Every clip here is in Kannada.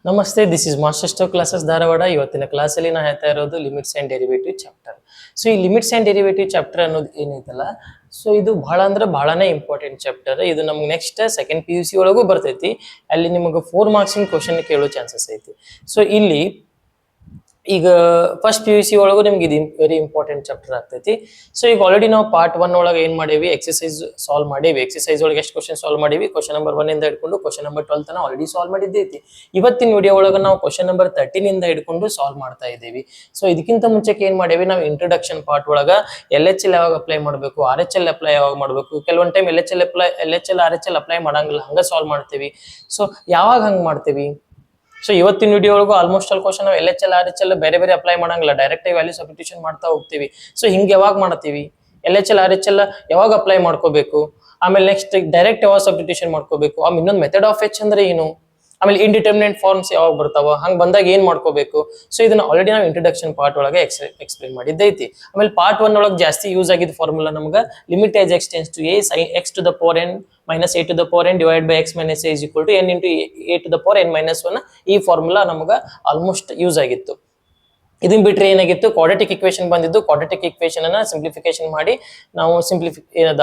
ನಮಸ್ತೆ, this is master stove classes Dharwad. ಇವತ್ತಿನ ಕ್ಲಾಸಲ್ಲಿ ನಾ ಹೇಳ್ತಾ ಇರೋದು limits and derivative chapter. So ಈ ಲಿಮಿಟ್ಸ್ ಆ್ಯಂಡ್ ಡೆರಿವೇಟಿವ್ ಚಾಪ್ಟರ್ ಅನ್ನೋದು ಏನೈತಲ್ಲ, ಸೊ ಇದು ಬಹಳ ಅಂದ್ರೆ ಬಹಳನೇ ಇಂಪಾರ್ಟೆಂಟ್ ಚಾಪ್ಟರ್. ಇದು ನಮ್ಗೆ ನೆಕ್ಸ್ಟ್ ಸೆಕೆಂಡ್ PUC ಒಳಗೂ ಬರ್ತೈತಿ. ಅಲ್ಲಿ ನಿಮಗೆ 4 ಮಾರ್ಕ್ಸಿನ ಕ್ವಶನ್ ಕೇಳೋ ಚಾನ್ಸಸ್ ಐತಿ. ಸೊ ಇಲ್ಲಿ ಈಗ ಫಸ್ಟ್ PUC ಒಳಗೂ ನಿಮ್ಗೆ ಇದು ವೆರಿ ಇಂಪಾರ್ಟೆಂಟ್ ಚಾಪ್ಟರ್ ಆಗ್ತೈತಿ. ಸೊ ಈಗ ಆಲ್ರೆಡಿ ನಾವು ಪಾರ್ಟ್ 1 ಒಳಗೆ ಏನ್ ಮಾಡೇವಿ, ಎಕ್ಸರ್ಸೈಸ್ ಸಾಲ್ವ್ ಮಾಡೇವಿ. ಎಕ್ಸರ್ಸೈಸ್ ಒಳಗೆ ಎಷ್ಟು ಕ್ವಶನ್ ಸಾಲ್ವ್ ಮಾಡೇವಿ, ಕ್ವಶನ್ ನಂಬರ್ 1 ಇಂದ ಹಿಡ್ಕೊಂಡು ಕ್ವಶನ್ ನಂಬರ್ 12 ತನ ಆಲ್ರೆಡಿ ಸಾಲ್ವ್ ಮಾಡಿದ್ದೈತಿ. ಇವತ್ತಿನ ವಿಡಿಯೋ ಒಳಗೆ ನಾವು ಕ್ವಶನ್ ನಂಬರ್ 13 ಇಂದ ಹಿಡ್ಕೊಂಡು ಸಾಲ್ವ್ ಮಾಡ್ತಾ ಇದ್ದೀವಿ. ಸೊ ಇದಕ್ಕಿಂತ ಮುಂಚೆಗೆ ಏನ್ ಮಾಡೇವಿ, ನಾವು ಇಂಟ್ರೊಡಕ್ಷನ್ ಪಾರ್ಟ್ ಒಳಗ LHL ಯಾವಾಗ ಅಪ್ಲೈ ಮಾಡಬೇಕು, RHL ಅಪ್ಲೈ ಯಾವಾಗ ಮಾಡಬೇಕು, ಕೆಲವೊಂದು ಟೈಮ್ LHL RHL ಅಪ್ಲೈ ಮಾಡಂಗಿಲ್ಲ, ಹಂಗ ಸಾಲ್ವ್ ಮಾಡ್ತೀವಿ. ಸೊ ಯಾವಾಗ ಹಂಗ್ ಮಾಡ್ತೀವಿ? ಸೊ ಇವತ್ತಿನ ವಿಡಿಯೋ ಒಳಗೂ ಆಲ್ಮೋಸ್ಟ್ ಆಲ್ ಕ್ವಶನ್ ನಾವು LHL RHL ಬೇರೆ ಬೇರೆ ಅಪ್ಲೈ ಮಾಡಂಗಿಲ್ಲ, ಡೈರೆಕ್ಟ್ ಆಗಿ ವ್ಯಾಲ್ಯೂ ಸಬ್ಸ್ಟಿಟ್ಯೂಷನ್ ಮಾಡ್ತಾ ಹೋಗ್ತೀವಿ. ಸೊ ಹಿಂಗೆ ಯಾವಾಗ ಮಾಡ್ತೀವಿ, LHL RHL ಯಾವಾಗ ಅಪ್ಲೈ ಮಾಡ್ಕೋಬೇಕು, ಆಮೇಲೆ ನೆಕ್ಸ್ಟ್ ಡೈರೆಕ್ಟ್ ಯಾವಾಗ ಸಬ್ಸ್ಟಿಟ್ಯೂಷನ್ ಮಾಡ್ಕೋಬೇಕು, ಆಮೇಲೆ ಇನ್ನೊಂದು ಮೆಥಡ್ ಆಫ್ ಎಚ್ ಅಂದ್ರೆ ಏನು, ಆಮೇಲೆ ಇಂಡಿಟರ್ಮಿನೆಂಟ್ ಫಾರ್ಮ್ಸ್ ಯಾವಾಗ ಬರ್ತಾವ, ಹಂಗ್ ಬಂದಾಗ ಏನ್ ಮಾಡ್ಕೋಬೇಕು. ಸೊ ಇದನ್ನ ಆಲ್ರೆಡಿ ನಾವು ಇಂಟ್ರೊಡಕ್ಷನ್ ಪಾರ್ಟ್ ಒಳಗೆ ಎಕ್ಸ್ಪ್ಲೇನ್ ಮಾಡಿದ್ದೈತಿ. ಆಮೇಲೆ ಪಾರ್ಟ್ 1 ಒಳಗೆ ಜಾಸ್ತಿ ಯೂಸ್ ಆಗಿದ್ದ ಫಾರ್ಮುಲಾ ನಮ್ಗೆ limit as x tends to a sin x to the power n minus a to the power n divided by x minus a is equal to n into a to the power n minus 1. ಈ ಫಾರ್ಮುಲಾ ನಮ್ಗೆ ಆಲ್ಮೋಸ್ಟ್ ಯೂಸ್ ಆಗಿತ್ತು. ಇದನ್ ಬಿಟ್ರೆ ಏನಾಗಿತ್ತು, ಕ್ವಾಡ್ರಾಟಿಕ್ ಇಕ್ವೇಶನ್ ಬಂದಿದ್ದು, ಕ್ವಾಡ್ರಾಟಿಕ್ ಇಕ್ವೇಶನ್ ಅನ್ನ ಸಿಂಪ್ಲಿಫಿಕೇಶನ್ ಮಾಡಿ ನಾವು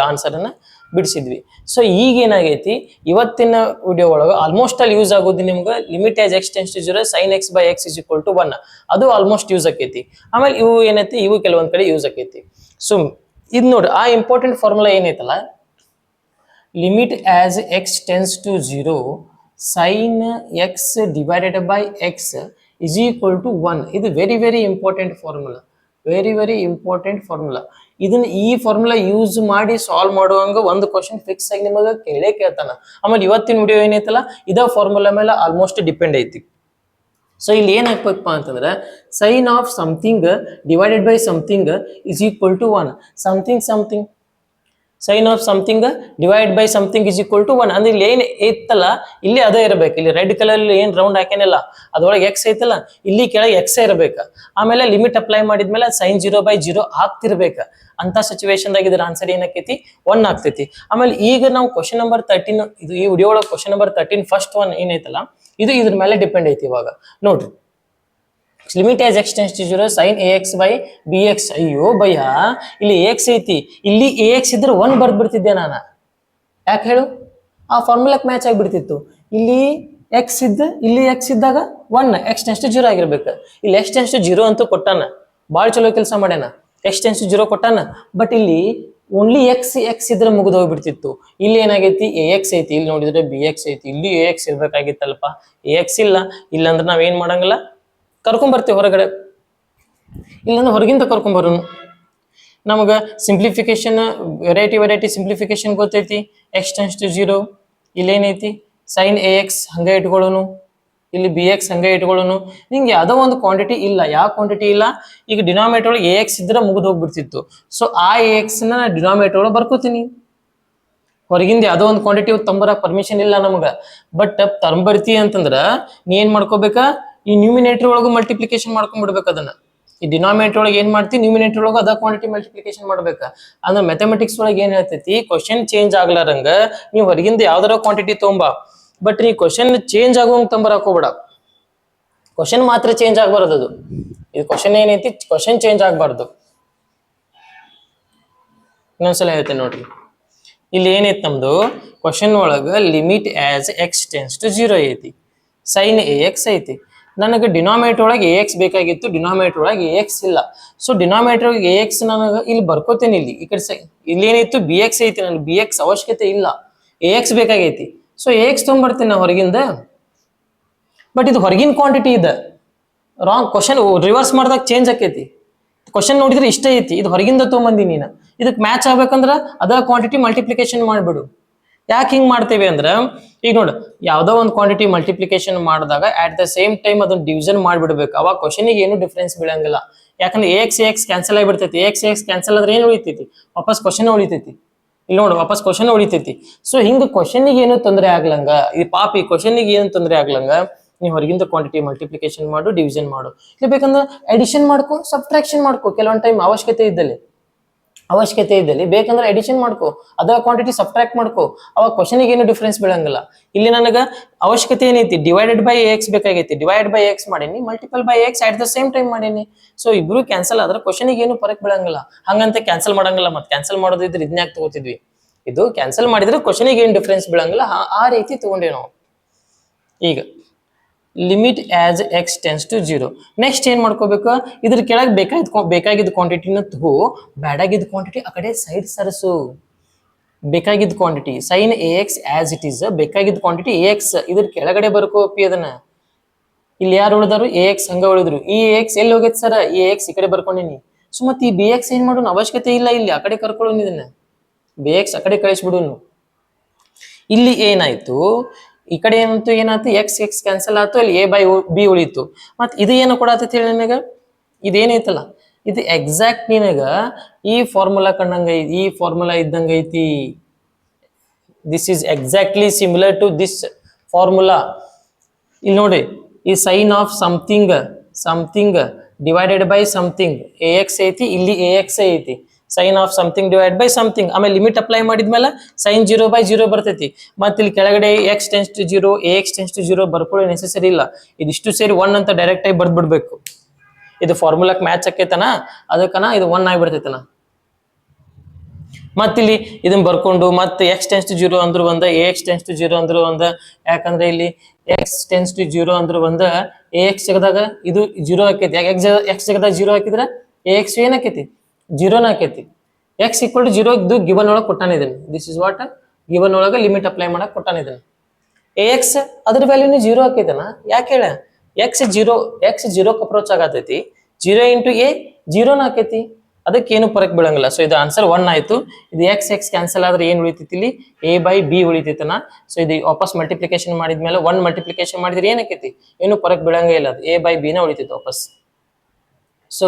ಆನ್ಸರ್ ಅನ್ನ ಬಿಡಿಸಿದ್ವಿ. ಸೊ ಈಗ ಏನಾಗೈತಿ, ಇವತ್ತಿನ ವಿಡಿಯೋ ಒಳಗೆ ಆಲ್ಮೋಸ್ಟ್ ಅಲ್ಲಿ ಯೂಸ್ ಆಗೋದು ನಿಮ್ಗೆ limit as x tends to 0 sin x by x is equal to 1. ಅದು ಆಲ್ಮೋಸ್ಟ್ ಯೂಸ್ ಆಕೈತಿ. ಆಮೇಲೆ ಇವು ಏನೈತಿ, ಇವು ಕೆಲವೊಂದ್ ಕಡೆ ಯೂಸ್ ಆಕೈತಿ. ಸೊ ಇದು ನೋಡಿ, ಆ ಇಂಪಾರ್ಟೆಂಟ್ ಫಾರ್ಮುಲಾ ಏನೈತಲ್ಲ, limit as x tends to 0 sin x divided by x is equal to 1. ಇದು very very important formula, very important formula. ಇದನ್ನ ಈ ಫಾರ್ಮುಲಾ ಯೂಸ್ ಮಾಡಿ ಸಾಲ್ವ್ ಮಾಡುವಂಗ ಒಂದು ಕ್ವಶನ್ ಫಿಕ್ಸ್ ಆಗಿ ನಿಮಗೆ ಕೇಳ್ತಾನ. ಆಮೇಲೆ ಇವತ್ತಿನ ವಿಡಿಯೋ ಏನೈತಲ್ಲ, ಇದ ಫಾರ್ಮುಲಾ ಮೇಲೆ ಆಲ್ಮೋಸ್ಟ್ ಡಿಪೆಂಡ್ ಐತಿ. ಸೊ ಇಲ್ಲಿ ಏನ್ ಹಾಕ್ಬೇಕಪ್ಪ ಅಂತಂದ್ರೆ, sine of something divided by something is equal to 1. Something sine of something divide by something is equal to 1. ಅಂದ್ರೆ ಇಲ್ಲಿ ಏನ್ ಐತಲ್ಲ, ಇಲ್ಲಿ ಅದೇ ಇರಬೇಕು. ಇಲ್ಲಿ ರೆಡ್ ಕಲರ್ ಏನ್ ರೌಂಡ್ ಹಾಕೇನಿಲ್ಲ, ಅದ್ರೊಳಗೆ ಎಕ್ಸ್ ಐತಲ್ಲ, ಇಲ್ಲಿ ಕೆಳಗೆ ಎಕ್ಸ್ ಇರಬೇಕ. ಆಮೇಲೆ ಲಿಮಿಟ್ ಅಪ್ಲೈ ಮಾಡಿದ್ಮೇಲೆ ಸೈನ್ 0/0 ಆಗ್ತಿರ್ಬೇಕ. ಅಂತ ಸಿಚುವೇಶನ್ ದಾಗ ಇದ್ರ ಆನ್ಸರ್ ಏನಾಕೈತಿ, 1 ಆಗ್ತೈತಿ. ಆಮೇಲೆ ಈಗ ನಾವು ಕ್ವಶನ್ ನಂಬರ್ 13, ಇದು ಈ ವಿಡಿಯೋ ಒಳಗೆ ಕ್ವಶನ್ ನಂಬರ್ 13 ಫಸ್ಟ್ 1 ಏನೈತಲ್ಲ, ಇದು ಇದ್ರ ಮೇಲೆ ಡಿಪೆಂಡ್ ಐತಿ. ಇವಾಗ ನೋಡ್ರಿ, limit as x tends to 0 sin ax by bx. ಅಯ್ಯೋ ಭಯ, ಇಲ್ಲಿ ax ಐತಿ, ಇಲ್ಲಿ ax ಇದ್ರೆ 1 ಬರ್ದ್ಬಿಡ್ತಿದ್ದೆ ನಾನು. ಯಾಕೆ ಹೇಳು, ಆ ಫಾರ್ಮುಲಾಕ್ ಮ್ಯಾಚ್ ಆಗಿಬಿಡ್ತಿತ್ತು. ಇಲ್ಲಿ ಎಕ್ಸ್ ಇಲ್ಲಿ ಎಕ್ಸ್ ಇದ್ದಾಗ 1, x tends to 0 ಆಗಿರ್ಬೇಕು. ಇಲ್ಲಿ x tends to 0 ಅಂತೂ ಕೊಟ್ಟಾನ, ಭಾಳ ಚಲೋ ಕೆಲಸ ಮಾಡ್ಯಾನ. x tends to 0 ಕೊಟ್ಟಾನ, ಬಟ್ ಇಲ್ಲಿ ಓನ್ಲಿ ಎಕ್ಸ್ ಇದ್ರೆ ಮುಗಿದು ಹೋಗ್ಬಿಡ್ತಿತ್ತು. ಇಲ್ಲಿ ಏನಾಗೈತಿ, ax ಐತಿ, ಇಲ್ಲಿ ನೋಡಿದ್ರೆ bx ಐತಿ, ಇಲ್ಲಿ ax ಇರ್ಬೇಕಾಗಿತ್ತಲ್ಪ. ax ಇಲ್ಲಾಂದ್ರೆ ನಾವೇನ್ ಮಾಡಂಗಿಲ್ಲ, ಕರ್ಕೊಂಬರ್ತೀವಿ ಹೊರಗಡೆ, ಇಲ್ಲಾಂದ್ರೆ ಹೊರಗಿಂದ ಕರ್ಕೊಂಬರೋನು. ನಮಗೆ ಸಿಂಪ್ಲಿಫಿಕೇಶನ್ ವೆರೈಟಿ ಸಿಂಪ್ಲಿಫಿಕೇಶನ್ ಗೊತ್ತೈತಿ. x tends to 0, ಇಲ್ಲೇನೈತಿ ಸೈನ್ ax ಹಂಗೆ ಇಟ್ಕೊಳ್ಳೋನು, ಇಲ್ಲಿ bx ಹಂಗೆ ಇಟ್ಕೊಳ್ಳೋನು. ನಿಂಗೆ ಯಾವುದೋ ಒಂದು ಕ್ವಾಂಟಿಟಿ ಇಲ್ಲ. ಯಾವ ಕ್ವಾಂಟಿಟಿ ಇಲ್ಲ, ಈಗ ಡಿನಾಮಿನೇಟರ್ ಒಳಗೆ ax ಇದ್ರೆ ಮುಗಿದು ಹೋಗ್ಬಿಡ್ತಿತ್ತು. ಸೊ ಆ ax ನ ಡಿನಾಮಿನೇಟರ್ ಒಳಗೆ ಬರ್ಕೋತೀನಿ. ಹೊರಗಿಂದ ಯಾವುದೋ ಒಂದು ಕ್ವಾಂಟಿಟಿ ತಂಬರಕ್ ಪರ್ಮಿಷನ್ ಇಲ್ಲ ನಮ್ಗ. ಬಟ್ ತಂಬರ್ತಿ ಅಂತಂದ್ರ ನೀ ಏನ್ ಮಾಡ್ಕೋಬೇಕಾ, ಈ ನ್ಯೂಮಿನೇಟರ್ ಒಳಗೂ ಮಲ್ಟಿಪ್ಲಿಕೇಶನ್ ಮಾಡ್ಕೊಂಡ್ಬಿಡ್ಬೇಕು. ಅದನ್ನ ಈ ಡಿನಾಮಿನೇಟರ್ ಒಳಗೆ ಏನ್ ಮಾಡ್ತಿ, ನ್ಯೂಮಿನೇಟರ್ ಒಳಗೆ ಅದ ಕ್ವಾಂಟಿಟಿ ಮಲ್ಟಿಪ್ಲಿಕೇಶನ್ ಮಾಡ್ಬೇಕ. ಅಂದ್ರೆ ಮ್ಯಾಥಮೆಟಿಕ್ಸ್ ಒಳಗೆ ಏನ್ ಹೇಳ್ತೈತಿ, ಕ್ವಶನ್ ಚೇಂಜ್ ಆಗ್ಲಾರಂಗ ನೀವು ಹೊರಗಿಂದ ಯಾವ್ದಾರ ಕ್ವಾಂಟಿಟಿ ತೊಗೊಂಬ, ಬಟ್ ನೀ ಕ್ವಶನ್ ಚೇಂಜ್ ಆಗುವಂಗ ತಂಬರಕ್ ಹೋಗ್ಬೇಡ. ಕ್ವಶನ್ ಮಾತ್ರ ಚೇಂಜ್ ಆಗ್ಬಾರ್ದು. ಅದು ಇದು ಕ್ವಶನ್ ಏನೈತಿ, ಕ್ವಶನ್ ಚೇಂಜ್ ಆಗ್ಬಾರ್ದು. ಇನ್ನೊಂದ್ಸಲ ಹೇಳ್ತೇನೆ ನೋಡ್ರಿ, ಇಲ್ಲಿ ಏನೈತಿ ನಮ್ದು ಕ್ವಶನ್ ಒಳಗ limit as x tends to 0 ಐತಿ, ಸೈನ್ ax ಐತಿ. ನನಗೆ ಡಿನಾಮಿನೇಟರ್ ಒಳಗೆ ax ಬೇಕಾಗಿತ್ತು, ಡಿನಾಮಿನೇಟರ್ ಒಳಗೆ ax ಇಲ್ಲ. ಸೊ ಡಿನಾಮಿನೇಟರ್ ಒಳಗೆ ax ನನಗೆ ಇಲ್ಲಿ ಬರ್ಕೋತೇನೆ. ಇಲ್ಲಿ ಈ ಕಡೆ ಇಲ್ಲಿ ಏನಿತ್ತು, bx ಐತಿ, ನನಗೆ bx ಅವಶ್ಯಕತೆ ಇಲ್ಲ, ax ಬೇಕಾಗೈತಿ. ಸೊ ax ತೊಗೊಂಡ್ಬರ್ತೀನಿ ನಾ ಹೊರಗಿಂದ. ಬಟ್ ಇದು ಹೊರಗಿನ ಕ್ವಾಂಟಿಟಿ ಇದೆ, ರಾಂಗ್. ಕ್ವಶನ್ ರಿವರ್ಸ್ ಮಾಡಿದಾಗ ಚೇಂಜ್ ಆಕೈತಿ. ಕ್ವಶನ್ ನೋಡಿದ್ರೆ ಇಷ್ಟ ಐತಿ, ಇದು ಹೊರಗಿಂದ ತೊಗೊಂಬಂದಿ ನೀನು. ಇದಕ್ಕೆ ಮ್ಯಾಚ್ ಆಗ್ಬೇಕಂದ್ರ ಅದ ಕ್ವಾಂಟಿಟಿ ಮಲ್ಟಿಪ್ಲಿಕೇಶನ್ ಮಾಡ್ಬಿಡು. ಯಾಕೆ ಹಿಂಗ್ ಮಾಡ್ತೇವೆ ಅಂದ್ರೆ, ಈಗ ನೋಡು, ಯಾವ್ದೋ ಒಂದು ಕ್ವಾಂಟಿಟಿ ಮಲ್ಟಿಪ್ಲಿಕೇಶನ್ ಮಾಡಿದಾಗ ಅಟ್ ದ ಸೇಮ್ ಟೈಮ್ ಅದನ್ನ ಡಿವಿಷನ್ ಮಾಡ್ಬಿಡ್ಬೇಕು. ಅವಾಗ ಕ್ವಶನಿಗೆ ಏನು ಡಿಫ್ರೆನ್ಸ್ ಬೀಳಂಗಿಲ್ಲ. ಯಾಕಂದ್ರೆ ax ಕ್ಯಾನ್ಸಲ್ ಆಗಿಬಿಡ್ತೈತಿ. ax ಕ್ಯಾನ್ಸಲ್ ಆದ್ರೆ ಏನು ಉಳಿತೈತಿ, ವಾಪಸ್ ಕ್ವಶನ್ ಉಳಿತೈತಿ. ಇಲ್ಲಿ ನೋಡು, ವಾಪಸ್ ಕ್ವಶನ್ ಉಳಿತೈತಿ. ಸೊ ಹಿಂಗ ಕ್ವಶನಿಗೆ ಏನು ತೊಂದರೆ ಆಗ್ಲಂಗ, ಈ ಪಾಪಿ ಕ್ವಶನಿಗೆ ಏನು ತೊಂದರೆ ಆಗ್ಲಂಗ ನೀವು ಹೊರಗಿಂದ ಕ್ವಾಂಟಿಟಿ ಮಲ್ಟಿಪ್ಲಿಕೇಶನ್ ಮಾಡು, ಡಿವಿಷನ್ ಮಾಡು. ಇಲ್ಲ ಬೇಕಂದ್ರೆ ಅಡಿಷನ್ ಮಾಡ್ಕೊ, ಸಬ್ಟ್ರಾಕ್ಷನ್ ಮಾಡ್ಕೊ. ಕೆಲವೊಂದು ಟೈಮ್ ಅವಶ್ಯಕತೆ ಇದ್ದಲ್ಲಿ ಅವಶ್ಯಕತೆ ಇದ್ದಲ್ಲಿ ಬೇಕಂದ್ರೆ ಎಡಿಷನ್ ಮಾಡ್ಕೋ, ಅದ ಕ್ವಾಂಟಿಟಿ ಸಬ್ಟ್ರಾಕ್ಟ್ ಮಾಡ್ಕೋ, ಅವಾಗ ಕ್ವಶನಿಗೆ ಏನು ಡಿಫ್ರೆನ್ಸ್ ಬೀಳಂಗಿಲ್ಲ. ಇಲ್ಲಿ ನನಗ ಅವಶ್ಯಕತೆ ಏನೈತಿ, ಡಿವೈಡೆಡ್ ಬೈ ಎಕ್ಸ್ ಬೇಕಾಗೈತಿ, ಡಿವೈಡ್ ಬೈ ಎಕ್ಸ್ ಮಾಡೀನಿ, multiple by X at the same time ಮಾಡೀನಿ. ಸೊ ಇಬ್ರು ಕ್ಯಾನ್ಸಲ್ ಆದ್ರೆ ಕ್ವಶನಿಗೆ ಏನು ಫರಕ್ ಬೀಳಂಗಿಲ್ಲ. ಹಂಗಂತ ಕ್ಯಾನ್ಸಲ್ ಮಾಡಂಗಿಲ್ಲ, ಮತ್ತೆ ಕ್ಯಾನ್ಸಲ್ ಮಾಡೋದಿದ್ರೆ ಇದನ್ನ ಯಾಕೆ ತಗೋತಿದ್ವಿ. ಇದು ಕ್ಯಾನ್ಸಲ್ ಮಾಡಿದ್ರೆ ಕ್ವಶನಿಗೆ ಏನು ಡಿಫ್ರೆನ್ಸ್ ಬೀಳಂಗಿಲ್ಲ, ಆ ರೀತಿ ತಗೊಂಡೇವಿ ನಾವು. ಈಗ limit as x tends to 0. Next ಏನ್ ಮಾಡ್ಕೋಬೇಕು, ಇದ್ರ ಕೆಳಗೆ ಬೇಕಾಗಿದ್ದ ಕ್ವಾಂಟಿಟಿನ ತಗೋ, ಬ್ಯಾಡಾಗಿದ್ದ ಕ್ವಾಂಟಿಟಿ ಆ ಕಡೆ ಸೈಡ್ ಸರಸು. ಬೇಕಾಗಿದ್ದ quantity sign a X as it is, ಬೇಕಾಗಿದ್ದ ಕ್ವಾಂಟಿಟಿ ಎ ಎಕ್ಸ್ ಇದ್ರ ಕೆಳಗಡೆ ಬರ್ಕೋಪಿ ಅದನ್ನ. ಇಲ್ಲಿ ಯಾರು ಉಳಿದಾರು, ಎ ಎಕ್ಸ್ ಹಂಗ ಉಳಿದ್ರು. ಈ ಎ ಎಕ್ಸ್ ಎಲ್ಲಿ ಹೋಗೈತೆ ಸರ್, ಎ ಎಕ್ಸ್ ಈ ಕಡೆ ಬರ್ಕೊಂಡಿನಿ. ಸೊ ಮತ್ತೆ ಈ ಬಿ ಎಕ್ಸ್ ಏನ್ ಮಾಡೋಣ, ಅವಶ್ಯಕತೆ ಇಲ್ಲ, ಇಲ್ಲಿ ಆ ಕಡೆ ಕರ್ಕೊಳ್ಳೋಣ, ಇದನ್ನ ಬಿ ಎಕ್ಸ್ ಆ ಕಡೆ ಕಳಿಸ್ಬಿಡೋನು. ಇಲ್ಲಿ ಏನಾಯ್ತು, ಈ ಕಡೆ ಏನಾಯ್ತು, ಎಕ್ಸ್ ಎಕ್ಸ್ ಕ್ಯಾನ್ಸಲ್ ಆಯ್ತು, ಅಲ್ಲಿ ಎ ಬೈ ಬಿ ಉಳಿತು. ಮತ್ ಇದು ಏನು ಕೊಡತೈತಿ ಹೇಳಿ ನಿನಗ, ಇದೇನೈತಲ್ಲ ಇದು ಎಕ್ಸಾಕ್ಟ್ ನಿನಗ ಈ ಫಾರ್ಮುಲಾ ಕಂಡಂಗ ಐತಿ, ಈ ಫಾರ್ಮುಲಾ ಇದ್ದಂಗ ಐತಿ. This is exactly similar to this formula. ಇಲ್ಲಿ ನೋಡಿ, ಈ sine of something divided by something a x ಐತಿ, ಇಲ್ಲಿ ಎ ಎಕ್ಸ್ ಐತಿ. Sine of something divide by something, ಆಮೇಲೆ ಲಿಮಿಟ್ ಅಪ್ಲೈ ಮಾಡಿದ್ಮೇಲೆ ಸೈನ್ 0/0 ಬರ್ತೈತಿ. ಮತ್ತೆ ಇಲ್ಲಿ ಕೆಳಗಡೆ x tends to 0, a x tends to 0 ಬರ್ಕೊಳ್ಳೋ ನೆಸೆಸರಿ ಇಲ್ಲ. ಇದಿಷ್ಟು ಸೇರಿ 1 ಅಂತ ಡೈರೆಕ್ಟ್ ಆಗಿ ಬರ್ದ್ಬಿಡ್ಬೇಕು. ಇದು ಫಾರ್ಮುಲಾಕ್ ಮ್ಯಾಚ್ ಆಕೈತನ, ಅದಕ್ಕನ ಇದು 1 ಆಗಿಬಿಡ್ತೈತನ. ಮತ್ತಿಲ್ಲಿ ಇದನ್ನ ಬರ್ಕೊಂಡು ಮತ್ತೆ ಎಕ್ಸ್ ಟೆನ್ಸ್ ಟು 0 ಅಂದ್ರು ಒಂದ, ಎ ಎಕ್ಸ್ ಟೆನ್ಸ್ ಟು 0 ಅಂದ್ರು ಒಂದ. ಯಾಕಂದ್ರೆ ಇಲ್ಲಿ ಎಕ್ಸ್ ಟೆನ್ಸ್ ಟು 0 ಅಂದ್ರು ಒಂದ, ಎ ಎಕ್ಸ್ ಜಗದಾಗ ಇದು 0 ಆಕೈತಿ. ಎಕ್ಸ್ ಜಗದಾಗ 0 ಹಾಕಿದ್ರೆ ಎ ಎಕ್ಸ್ ಏನ್ ಆಕೈತಿ, 0ನ ಆಕೈತಿ. ಎಕ್ಸ್ ಈಕ್ವಲ್ ಟು 0 ಇದು ಗಿವನ್ ಒಳಗೆ ಕೊಟ್ಟಾನಿದ್ದೀನಿ. ದಿಸ್ ಇಸ್ ವಾಟ್ ಗಿವನ್ ಒಳಗೆ ಲಿಮಿಟ್ ಅಪ್ಲೈ ಮಾಡಕ್ ಕೊಟ್ಟಾನಿದ್ದೀನಿ. ಎ ಎಕ್ಸ್ ಅದ್ರ ವ್ಯಾಲ್ಯೂನು 0 ಆಕೈತನ, ಯಾಕೆ ಹೇಳ, ಎಕ್ಸ್ 0 ಅಪ್ರೋಚ್ ಆಗತೈತಿ. 0 ಇಂಟು ಎ 0ನ ಆಕೈತಿ, ಅದಕ್ಕೆ ಏನು ಫರಕ್ ಬೀಳಂಗಿಲ್ಲ. ಸೊ ಇದು ಆನ್ಸರ್ 1 ಆಯ್ತು. ಇದು ಎಕ್ಸ್ ಎಕ್ಸ್ ಕ್ಯಾನ್ಸಲ್ ಆದ್ರೆ ಏನ್ ಉಳಿತೈತಿ, ಇಲ್ಲಿ ಎ ಬೈ ಬಿ ಉಳಿತೈತನ. ಸೊ ಇದು ವಾಪಸ್ ಮಲ್ಟಿಪ್ಲಿಕೇಶನ್ ಮಾಡಿದ್ಮೇಲೆ 1 ಮಲ್ಟಿಪ್ಲಿಕೇಶನ್ ಮಾಡಿದ್ರೆ ಏನಾಕೈತಿ, ಏನು ಫರಕ್ ಬೀಳಂಗೇ ಇಲ್ಲ, ಅದು ಎ ಬೈ ಬಿ ನ ಉಳಿತೈತಿ ವಾಪಸ್. So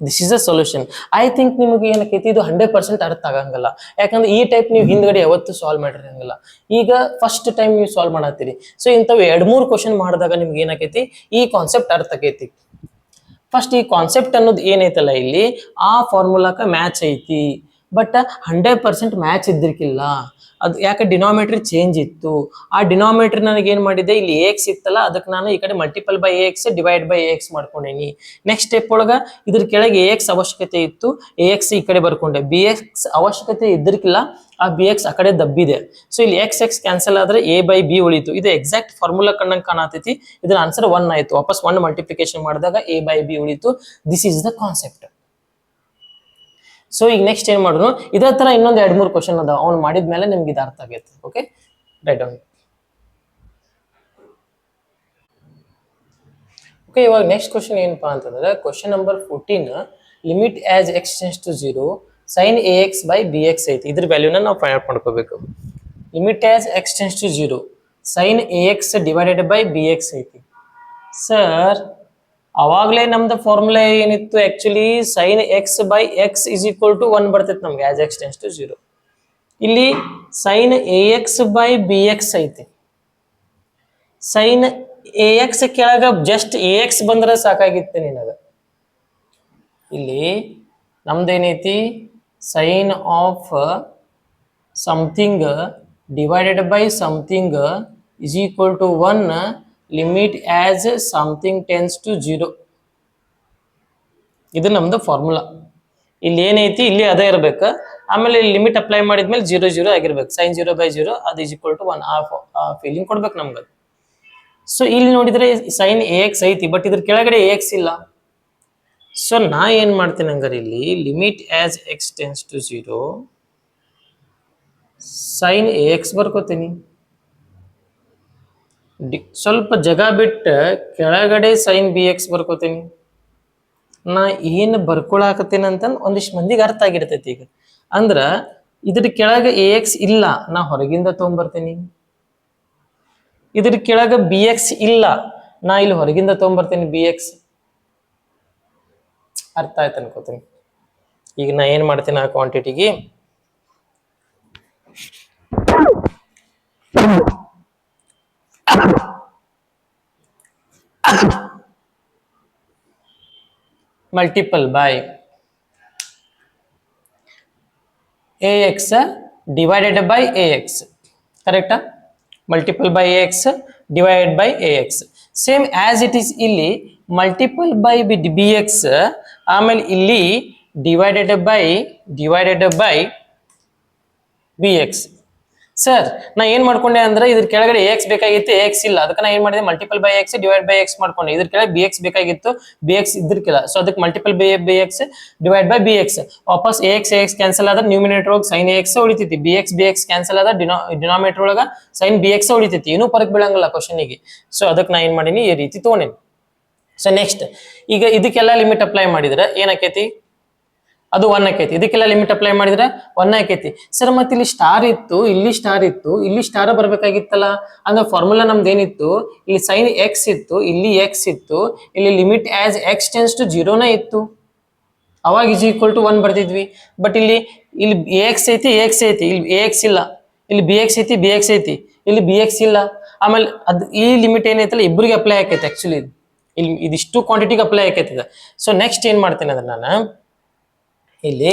this is a solution. I think ನಿಮಗೆ ಏನಕ್ಕೈತಿ, ಇದು 100% ಅರ್ಥ ಆಗಂಗಿಲ್ಲ. ಯಾಕಂದ್ರೆ ಈ ಟೈಪ್ ನೀವು ಹಿಂದ್ಗಡೆ ಯಾವತ್ತು ಸಾಲ್ವ್ ಮಾಡಿರಂಗಿಲ್ಲ, ಈಗ ಫಸ್ಟ್ ಟೈಮ್ ನೀವು ಸಾಲ್ವ್ ಮಾಡತ್ತೀರಿ. ಸೊ ಇಂಥವು 2-3 ಕ್ವಶನ್ ಮಾಡಿದಾಗ ನಿಮ್ಗೆ ಏನಾಕೈತಿ, ಈ ಕಾನ್ಸೆಪ್ಟ್ ಅರ್ಥ ಆಕೈತಿ. ಫಸ್ಟ್ ಈ ಕಾನ್ಸೆಪ್ಟ್ ಅನ್ನೋದು ಏನೈತಲ್ಲ, ಇಲ್ಲಿ ಆ ಫಾರ್ಮುಲಾಕ ಮ್ಯಾಚ್ ಐತಿ, ಬಟ್ 100% ಮ್ಯಾಚ್ ಇದ್ದಿರ್ಕಿಲ್ಲ. ಅದು ಯಾಕೆ, ಡಿನಾಮಿನೇಟರ್ ಚೇಂಜ್ ಇತ್ತು. ಆ ಡಿನಾಮಿನೇಟರ್ ನನಗೆ ಏನ್ ಮಾಡಿದೆ, ಇಲ್ಲಿ ಎ ಎಕ್ಸ್ ಇತ್ತಲ್ಲ, ಅದಕ್ಕೆ ನಾನು ಈ ಕಡೆ multiple by a x divide by a x ಮಾಡ್ಕೊಂಡೇನಿ. ನೆಕ್ಸ್ಟ್ ಸ್ಟೆಪ್ ಒಳಗ ಇದ್ರ ಕೆಳಗೆ ಎ ಎಕ್ಸ್ ಅವಶ್ಯಕತೆ ಇತ್ತು, ಎ ಎಕ್ಸ್ ಈ ಕಡೆ ಬರ್ಕೊಂಡೆ. ಬಿ ಎಕ್ಸ್ ಅವಶ್ಯಕತೆ ಇದ್ದಿರ್ಕಿಲ್ಲ, ಆ ಬಿ ಎಕ್ಸ್ ಆ ಕಡೆ ದಬ್ಬಿದೆ. ಸೊ ಇಲ್ಲಿ ಎಕ್ಸ್ ಎಕ್ಸ್ ಕ್ಯಾನ್ಸಲ್ ಆದ್ರೆ ಎ ಬೈ ಬಿ ಉಳಿತು. ಇದು ಎಕ್ಸಾಕ್ಟ್ ಫಾರ್ಮುಲಾ ಕಂಡಂಗೆ ಕಾಣತೈತಿ. ಇದ್ರ ಆನ್ಸರ್ 1 ಆಯ್ತು. ವಾಪಸ್ 1 ಮಲ್ಟಿಪ್ಲಿಕೇಶನ್ ಮಾಡಿದಾಗ ಎ ಬೈ ಬಿ ಉಳಿತು. This is the concept. So ಈಗ ನೆಕ್ಸ್ಟ್ ಏನ್ ಮಾಡೋಣ, ಇದೇ ತರ ಇನ್ನೊಂದು 2-3 ಕ್ವಶನ್ ಅದಾವ, ಅವ್ನು ಮಾಡಿದ್ಮೇಲೆ ನಿಮ್ಗೆ ಇದು ಅರ್ಥ ಆಗೈತೆ. Okay, write down. ಓಕೆ, ಇವಾಗ ನೆಕ್ಸ್ಟ್ ಕ್ವಶನ್ ಏನಪ್ಪಾ ಅಂತಂದ್ರೆ question number 14, limit as x tends to 0 sine a x by b x ಐತಿ. ಇದ್ರ ವ್ಯಾಲ್ಯೂನ ನಾವು ಫೈಂಡ್ ಔಟ್ ಮಾಡ್ಕೋಬೇಕು. Limit as x tends to 0 sine a x divided by b x ಐತಿ. ಸರ್ ಅವಾಗಲೇ ನಮ್ದು ಫಾರ್ಮುಲಾ ಏನಿತ್ತು, actually sine x by x is equal to 1 ಬರ್ತೈತಿ ನಮ್ಗೆ ಆಸ್ ಎಕ್ಸ್ ಟೆನ್ಸ್ ಟು 0. ಇಲ್ಲಿ sine a x by b x ಐತಿ. ಸೈನ್ ಎ ಎಕ್ಸ್ ಕೆಳಗ ಜಸ್ಟ್ ಎ ಎಕ್ಸ್ ಬಂದ್ರೆ ಸಾಕಾಗಿತ್ತು ನಿನಗ. ಇಲ್ಲಿ ನಮ್ದೇನೈತಿ, sine of something divided by something is equal to 1 limit as something tends to 0. ಇದು ನಮ್ದು ಫಾರ್ಮುಲಾ. ಇಲ್ಲಿ ಏನೈತಿ, ಇಲ್ಲಿ ಅದೇ ಇರ್ಬೇಕು. ಆಮೇಲೆ ಲಿಮಿಟ್ ಅಪ್ಲೈ ಮಾಡಿದ್ಮೇಲೆ 0 ಆಗಿರ್ಬೇಕು. ಸೈನ್ 0/0 ಅದು ಇಸ್ ಈಕ್ವಲ್ ಟು 1. ಆ ಫೀಲಿಂಗ್ ಕೊಡ್ಬೇಕು ನಮ್ಗೆ. ಸೊ ಇಲ್ಲಿ ನೋಡಿದ್ರೆ ಸೈನ್ ಎ ಎಕ್ಸ್ ಐತಿ, ಬಟ್ ಇದ್ರ ಕೆಳಗಡೆ ಎ ಎಕ್ಸ್ ಇಲ್ಲ. ಸೊ ನಾ ಏನ್ ಮಾಡ್ತೀನಿ ಹಂಗಾರೆ, ಇಲ್ಲಿ limit as x tends to 0 sine a x ಬರ್ಕೋತೀನಿ. ಸ್ವಲ್ಪ ಜಾಗ ಬಿಟ್ಟು ಕೆಳಗಡೆ ಸೈನ್ ಬಿ ಎಕ್ಸ್ ಬರ್ಕೋತೀನಿ. ನಾ ಏನ್ ಬರ್ಕೊಳಕತ್ತೀನಿ ಅಂತ ಒಂದಿಷ್ಟು ಮಂದಿಗೆ ಅರ್ಥ ಆಗಿರ್ತೈತಿ. ಈಗ ಅಂದ್ರ ಇದ್ರ ಕೆಳಗೆ ಎ ಎಕ್ಸ್ ಇಲ್ಲ, ನಾ ಹೊರಗಿಂದ ತಗೊಂಡ್ಬರ್ತೀನಿ. ಇದ್ರ ಕೆಳಗೆ ಬಿ ಎಕ್ಸ್ ಇಲ್ಲ, ನಾ ಇಲ್ಲಿ ಹೊರಗಿಂದ ತಗೊಂಡ್ಬರ್ತೀನಿ ಬಿ ಎಕ್ಸ್. ಅರ್ಥ ಆಯ್ತು ಅನ್ಕೋತೀನಿ. ಈಗ ನಾ ಏನ್ ಮಾಡ್ತೀನಿ, ಆ ಕ್ವಾಂಟಿಟಿಗೆ multiple by ax divided by ax, ಕರೆಕ್ಟಾ? Multiple by ax divided by ax. Same as it is ಇಲ್ಲಿ ಮಲ್ಟಿಪಲ್ ಬೈ bx, ಆಮೇಲೆ ಇಲ್ಲಿ ಡಿವೈಡೆಡ್ ಬೈ bx. ಸರ್ ನಾ ಏನ್ ಮಾಡ್ಕೊಂಡೆ ಅಂದ್ರೆ ಇದ್ರ ಕೆಳಗಡೆ ax ಬೇಕಾಗಿತ್ತು, ax ಇಲ್ಲ, ಅದಕ್ಕೆ ನಾ ಏನ್ ಮಾಡಿದೆ multiple by x divide by x ಮಾಡ್ಕೊಂಡೆ. ಇದ್ರ ಕೆಳಗೆ bx ಬೇಕಾಗಿತ್ತು, bx ಇದ್ರಕ್ಕಿಲ್ಲ, ಸೊ ಅದಕ್ಕೆ multiple by x divide by bx. ವಾಪಸ್ ax ಕ್ಯಾನ್ಸಲ್ ಆದ್ರೆ ನ್ಯೂಮಿನೇಟರ್ ಒಳಗೆ sin ax ಉಳಿತೈತಿ, bx ಕ್ಯಾನ್ಸಲ್ ಆದ್ರೆ ಡಿನಾಮಿನೇಟರ್ ಒಳಗ sin bx ಉಳಿತೈತಿ, ಏನೂ ಫರಕ್ ಬೀಳಂಗಿಲ್ಲ ಕ್ವಶನಿಗೆ. ಸೊ ಅದಕ್ಕೆ ನಾ ಏನ್ ಮಾಡೀನಿ, ಈ ರೀತಿ ತಗೊಂಡೇನಿ. ಸೊ ನೆಕ್ಸ್ಟ್ ಈಗ ಇದಕ್ಕೆಲ್ಲ ಲಿಮಿಟ್ ಅಪ್ಲೈ ಮಾಡಿದ್ರೆ ಏನಾಕೈತಿ, ಅದು 1 ಆಕೈತಿ. ಇದಕ್ಕೆಲ್ಲ ಲಿಮಿಟ್ ಅಪ್ಲೈ ಮಾಡಿದ್ರೆ 1 ಆಕೈತಿ. ಸರ್ ಮತ್ತೆ ಇಲ್ಲಿ ಸ್ಟಾರ್ ಇತ್ತು, ಇಲ್ಲಿ ಸ್ಟಾರ್ ಇತ್ತು, ಇಲ್ಲಿ ಸ್ಟಾರ್ ಬರ್ಬೇಕಾಗಿತ್ತಲ್ಲ, ಅಂದ್ರೆ ಫಾರ್ಮುಲಾ ನಮ್ದು ಏನಿತ್ತು, ಇಲ್ಲಿ ಸೈನ್ ಎಕ್ಸ್ ಇತ್ತು, ಇಲ್ಲಿ ಎಕ್ಸ್ ಇತ್ತು, ಇಲ್ಲಿ limit as x tends to 0ನ ಇತ್ತು, ಅವಾಗ ಇಸ್ ಈಕ್ವಲ್ ಟು 1 ಬರ್ತಿದ್ವಿ. ಬಟ್ ಇಲ್ಲಿ ಎಕ್ಸ್ ಐತಿ, ಇಲ್ಲಿ ಎಕ್ಸ್ ಇಲ್ಲ, ಇಲ್ಲಿ ಬಿ ಎಕ್ಸ್ ಐತಿ, ಇಲ್ಲಿ ಬಿ ಎಕ್ಸ್ ಇಲ್ಲ. ಆಮೇಲೆ ಈ ಲಿಮಿಟ್ ಏನೈತಲ್ಲ ಇಬ್ಬರಿಗೆ ಅಪ್ಲೈ ಆಕೈತಿ. ಆಕ್ಚುಲಿ ಇಲ್ಲಿ ಇದಿಷ್ಟು ಕ್ವಾಂಟಿಟಿಗೆ ಅಪ್ಲೈ ಆಕೈತಿ. ಸೊ ನೆಕ್ಸ್ಟ್ ಏನ್ ಮಾಡ್ತೇನೆ ಅದನ್ನ ನಾನು ಇಲ್ಲಿ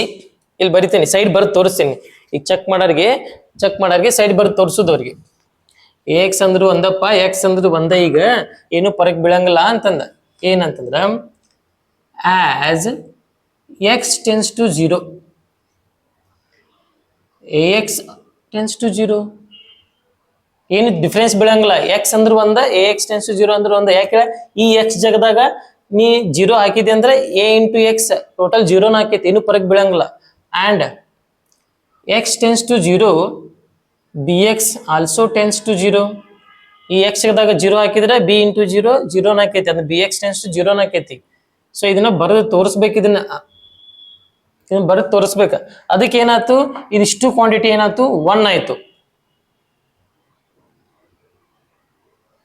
ಬರಿತೀನಿ, ಸೈಡ್ ಬರ್ದು ತೋರಿಸ್ತೀನಿ. ಈಗ ಚೆಕ್ ಮಾಡೋರಿಗೆ ಸೈಡ್ ಬರ್ದು ತೋರಿಸೋದವ್ರಿಗೆ ಎಕ್ಸ್ ಅಂದ್ರು ಒಂದಪ್ಪ, ಎಕ್ಸ್ ಅಂದ್ರು ಒಂದ, ಈಗ ಏನು ಫರಕ್ ಬೀಳಂಗಿಲ್ಲ ಅಂತಂದ. ಏನಂತಂದ್ರ as x tends to 0, x tends to 0 ಏನು ಡಿಫ್ರೆನ್ಸ್ ಬೀಳಂಗಿಲ್ಲ. ಎಕ್ಸ್ ಅಂದ್ರು ಒಂದ, ಎಕ್ಸ್ ಟೆನ್ಸ್ ಟು 0 ಅಂದ್ರು ಒಂದ. ಯಾಕೆ ಈ ಎಕ್ಸ್ ಜಗದಾಗ ನೀ 0 ಹಾಕಿದೆ ಅಂದ್ರೆ a ಇಂಟು ಎಕ್ಸ್ ಟೋಟಲ್ 0ನ ಹಾಕೈತಿ, ಏನು ಫರಕ್ ಬೀಳಂಗಿಲ್ಲ. And x tends to 0 bx also tends to 0. ಈ ಎಕ್ಸ್ ಜಗದಾಗ 0 ಹಾಕಿದ್ರೆ b ಇಂಟು 0ನ ಹಾಕೈತಿ, ಅಂದ್ರೆ bx ಟೆನ್ಸ್ ಟು 0ನ ಹಾಕೈತಿ. ಸೊ ಇದನ್ನ ಬರೆದು ತೋರಿಸ್ಬೇಕು, ಇದನ್ನ ಬರೆದು ತೋರಿಸ್ಬೇಕು. ಅದಕ್ಕೆ ಏನಾಯ್ತು, ಇದಿಷ್ಟು ಕ್ವಾಂಟಿಟಿ ಏನಾಯ್ತು 1 ಆಯ್ತು.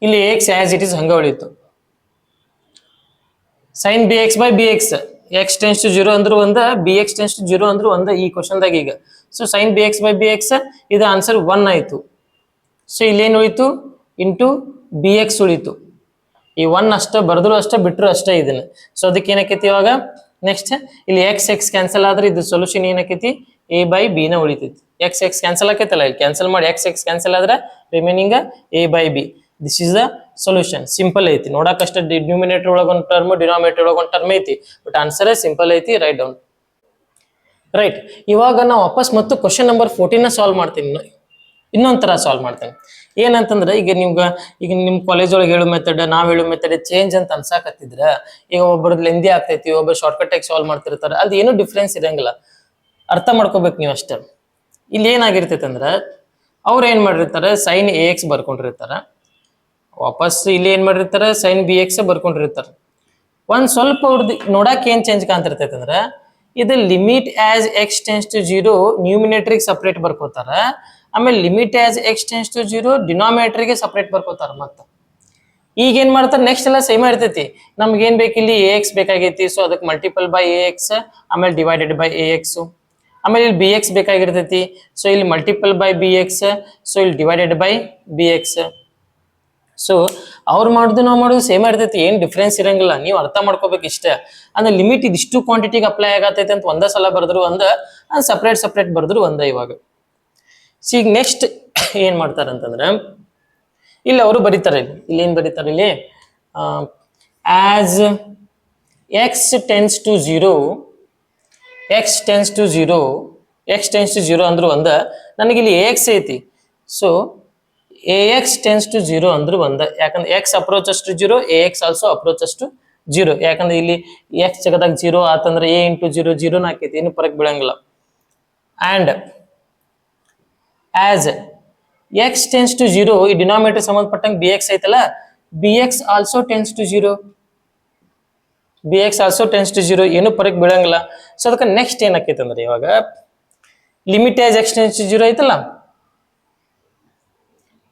ಇಲ್ಲಿ ಎಕ್ಸ್ ಆಸ್ ಇಟ್ ಇಸ್ ಹಂಗ ಉಳಿತು. Sine bx by bx, x tends to 0 ಅಂದ್ರು ಒಂದ, bx ಟೆನ್ಸ್ ಟು 0 ಅಂದ್ರು ಒಂದ ಈ ಕ್ವಶನ್ದಾಗ. ಈಗ so sine bx by bx ಇದು ಆನ್ಸರ್ 1 ಆಯ್ತು. ಸೊ ಇಲ್ಲೇನು ಉಳಿತು, ಇಂಟು bx ಉಳಿತು. ಈ 1 ಅಷ್ಟ ಬರೆದ್ರು ಅಷ್ಟ, ಬಿಟ್ಟರು ಅಷ್ಟ ಇದನ್ನ. ಸೊ ಅದಕ್ಕೆ ಏನಾಕೈತಿ ಇವಾಗ ನೆಕ್ಸ್ಟ್ ಇಲ್ಲಿ ಎಕ್ಸ್ ಕ್ಯಾನ್ಸಲ್ ಆದ್ರೆ ಇದು ಸೊಲ್ಯೂಷನ್ ಏನಾಕೈತಿ, a ಬೈ b ನ ಉಳಿತೈತಿ. ಎಕ್ಸ್ ಕ್ಯಾನ್ಸಲ್ ಆಕೈತಲ್ಲ, ಇಲ್ಲಿ ಕ್ಯಾನ್ಸಲ್ ಮಾಡಿ ಎಕ್ಸ್ ಕ್ಯಾನ್ಸಲ್ ಆದ್ರೆ remaining a by b. This is the solution. Simple ಐತಿ ನೋಡಕಷ್ಟ, ನ್ಯೂಮಿನೇಟರ್ ಒಳಗ ಒಂದು ಟರ್ಮ್, ಡಿನಾಮಿನೇಟರ್ ಒಳಗ ಒಂದು ಟರ್ಮ್ ಐತಿ, ಬಟ್ ಆನ್ಸರ್ ಸಿಂಪಲ್ ಐತಿ. Write down. ರೈಟ್, ಇವಾಗ ನಾವು ವಾಪಸ್ ಮತ್ತು ಕ್ವಶನ್ ನಂಬರ್ 14 ಸಾಲ್ವ್ ಮಾಡ್ತೀನಿ. ಇನ್ನೊಂದ್ ತರ ಸಾಲ್ವ್ ಮಾಡ್ತೇನೆ. ಏನಂತಂದ್ರೆ ಈಗ ನಿಮ್ ಕಾಲೇಜ್ ಒಳಗೆ ಹೇಳೋ ಮೆಥಡ್, ನಾವ್ ಹೇಳೋ ಮೆಥಡ್ ಚೇಂಜ್ ಅಂತ ಅನ್ಸಾಕತ್ತಿದ್ರ, ಈಗ ಒಬ್ಬರದ್ದು ಲೆಂದಿ ಆಗ್ತೈತಿ, ಒಬ್ಬರು ಶಾರ್ಟ್ಕಟ್ ಆಗಿ ಸಾಲ್ವ್ ಮಾಡ್ತಿರ್ತಾರೆ, ಅದು ಏನು ಡಿಫ್ರೆನ್ಸ್ ಇರಂಗಿಲ್ಲ. ಅರ್ಥ ಮಾಡ್ಕೋಬೇಕು ನೀವು ಅಷ್ಟೇ. ಇಲ್ಲಿ ಏನಾಗಿರ್ತೈತೆ ಅಂದ್ರೆ ಅವ್ರು ಏನ್ ಮಾಡಿರ್ತಾರೆ, ಸೈನ್ ax ಬರ್ಕೊಂಡಿರ್ತಾರ, ವಾಪಸ್ ಇಲ್ಲಿ ಏನ್ ಮಾಡಿರ್ತಾರೆ ಸೈನ್ bx ಬರ್ಕೊಂಡಿರ್ತಾರೆ. ಒಂದ್ ಸ್ವಲ್ಪ ಅವ್ರದ್ದು ನೋಡಕ್ ಏನ್ ಚೇಂಜ್ ಕಾಣ್ತಿರ್ತೈತೆ ಅಂದ್ರೆ, ಇದು limit as x tends to 0 ನ್ಯೂಮಿನೇಟರ್ಗೆ ಸಪ್ರೇಟ್ ಬರ್ಕೋತಾರ, ಆಮೇಲೆ limit as x tends to 0 ಡಿನಾಮಿನೇಟರ್ಗೆ ಸಪ್ರೇಟ್ ಬರ್ಕೋತಾರ. ಮತ್ತ ಈಗ ಏನ್ ಮಾಡ್ತಾರೆ, ನೆಕ್ಸ್ಟ್ ಎಲ್ಲ ಸೇಮ್ ಇರ್ತೈತಿ. ನಮ್ಗೆ ಏನ್ ಬೇಕು, ಇಲ್ಲಿ ax ಬೇಕಾಗೈತಿ, ಸೊ ಅದಕ್ಕೆ ಮಲ್ಟಿಪಲ್ ಬೈ ax, ಆಮೇಲೆ ಡಿವೈಡೆಡ್ ಬೈ ax. ಆಮೇಲೆ ಇಲ್ಲಿ bx ಬೇಕಾಗಿರ್ತೈತಿ, ಸೊ ಇಲ್ಲಿ ಮಲ್ಟಿಪಲ್ ಬೈ bx, ಸೊ ಇಲ್ಲಿ ಡಿವೈಡೆಡ್ ಬೈ bx. ಸೊ ಅವ್ರು ಮಾಡುದು ನಾವು ಮಾಡೋದು ಸೇಮ್ ಇರ್ತೈತಿ, ಏನ್ ಡಿಫ್ರೆನ್ಸ್ ಇರಂಗಿಲ್ಲ. ನೀವು ಅರ್ಥ ಮಾಡ್ಕೋಬೇಕು ಇಷ್ಟ. ಅಂದ್ರೆ ಲಿಮಿಟ್ ಇದಿಷ್ಟು ಕ್ವಾಂಟಿಟಿಗೆ ಅಪ್ಲೈ ಆಗತೈತಿ ಅಂತ ಒಂದೇ ಸಲ ಬರೆದ್ರು ಒಂದ, ಸಪ್ರೇಟ್ ಬರೆದ್ರು ಒಂದ. ಇವಾಗ ಈಗ ನೆಕ್ಸ್ಟ್ ಏನ್ ಮಾಡ್ತಾರ ಅಂತಂದ್ರೆ, ಇಲ್ಲಿ ಅವರು ಬರೀತಾರೆ, ಇಲ್ಲಿ ಏನ್ ಬರೀತಾರೆ, ಇಲ್ಲಿ ಆಸ್ ಎಕ್ಸ್ ಟೆನ್ಸ್ ಟು 0 ಅಂದ್ರು ಒಂದ, ನನಗೆ ಇಲ್ಲಿ ax ಐತಿ, ಸೊ ax ಟೆನ್ಸ್ ಟು 0 ಅಂದ್ರು ಒಂದ. ಯಾಕಂದ್ರೆ x approaches to 0, ax also approaches to 0. ಯಾಕಂದ್ರೆ ಇಲ್ಲಿ x ಜಗದಾಗ 0 ಆತಂದ್ರೆ a ಇಂಟು 0 ಹಾಕೈತಿ, ಏನು ಫರಕ್ ಬೀಳಂಗಿಲ್ಲ. And as x tends to 0 ಈ ಡಿನಾಮಿನೇಟರ್ ಸಂಬಂಧಪಟ್ಟಂಗೆ bx ಐತಲ್ಲ, bx ಆಲ್ಸೋ ಟೆನ್ಸ್ ಟು 0, ಏನು ಫರಕ್ ಬೀಳಂಗಿಲ್ಲ. ಸೊ ಅದಕ್ಕೆ ನೆಕ್ಸ್ಟ್ ಏನಾಕೈತೆ ಅಂದ್ರೆ, ಇವಾಗ limit as x tends to 0 ಐತಲ್ಲ,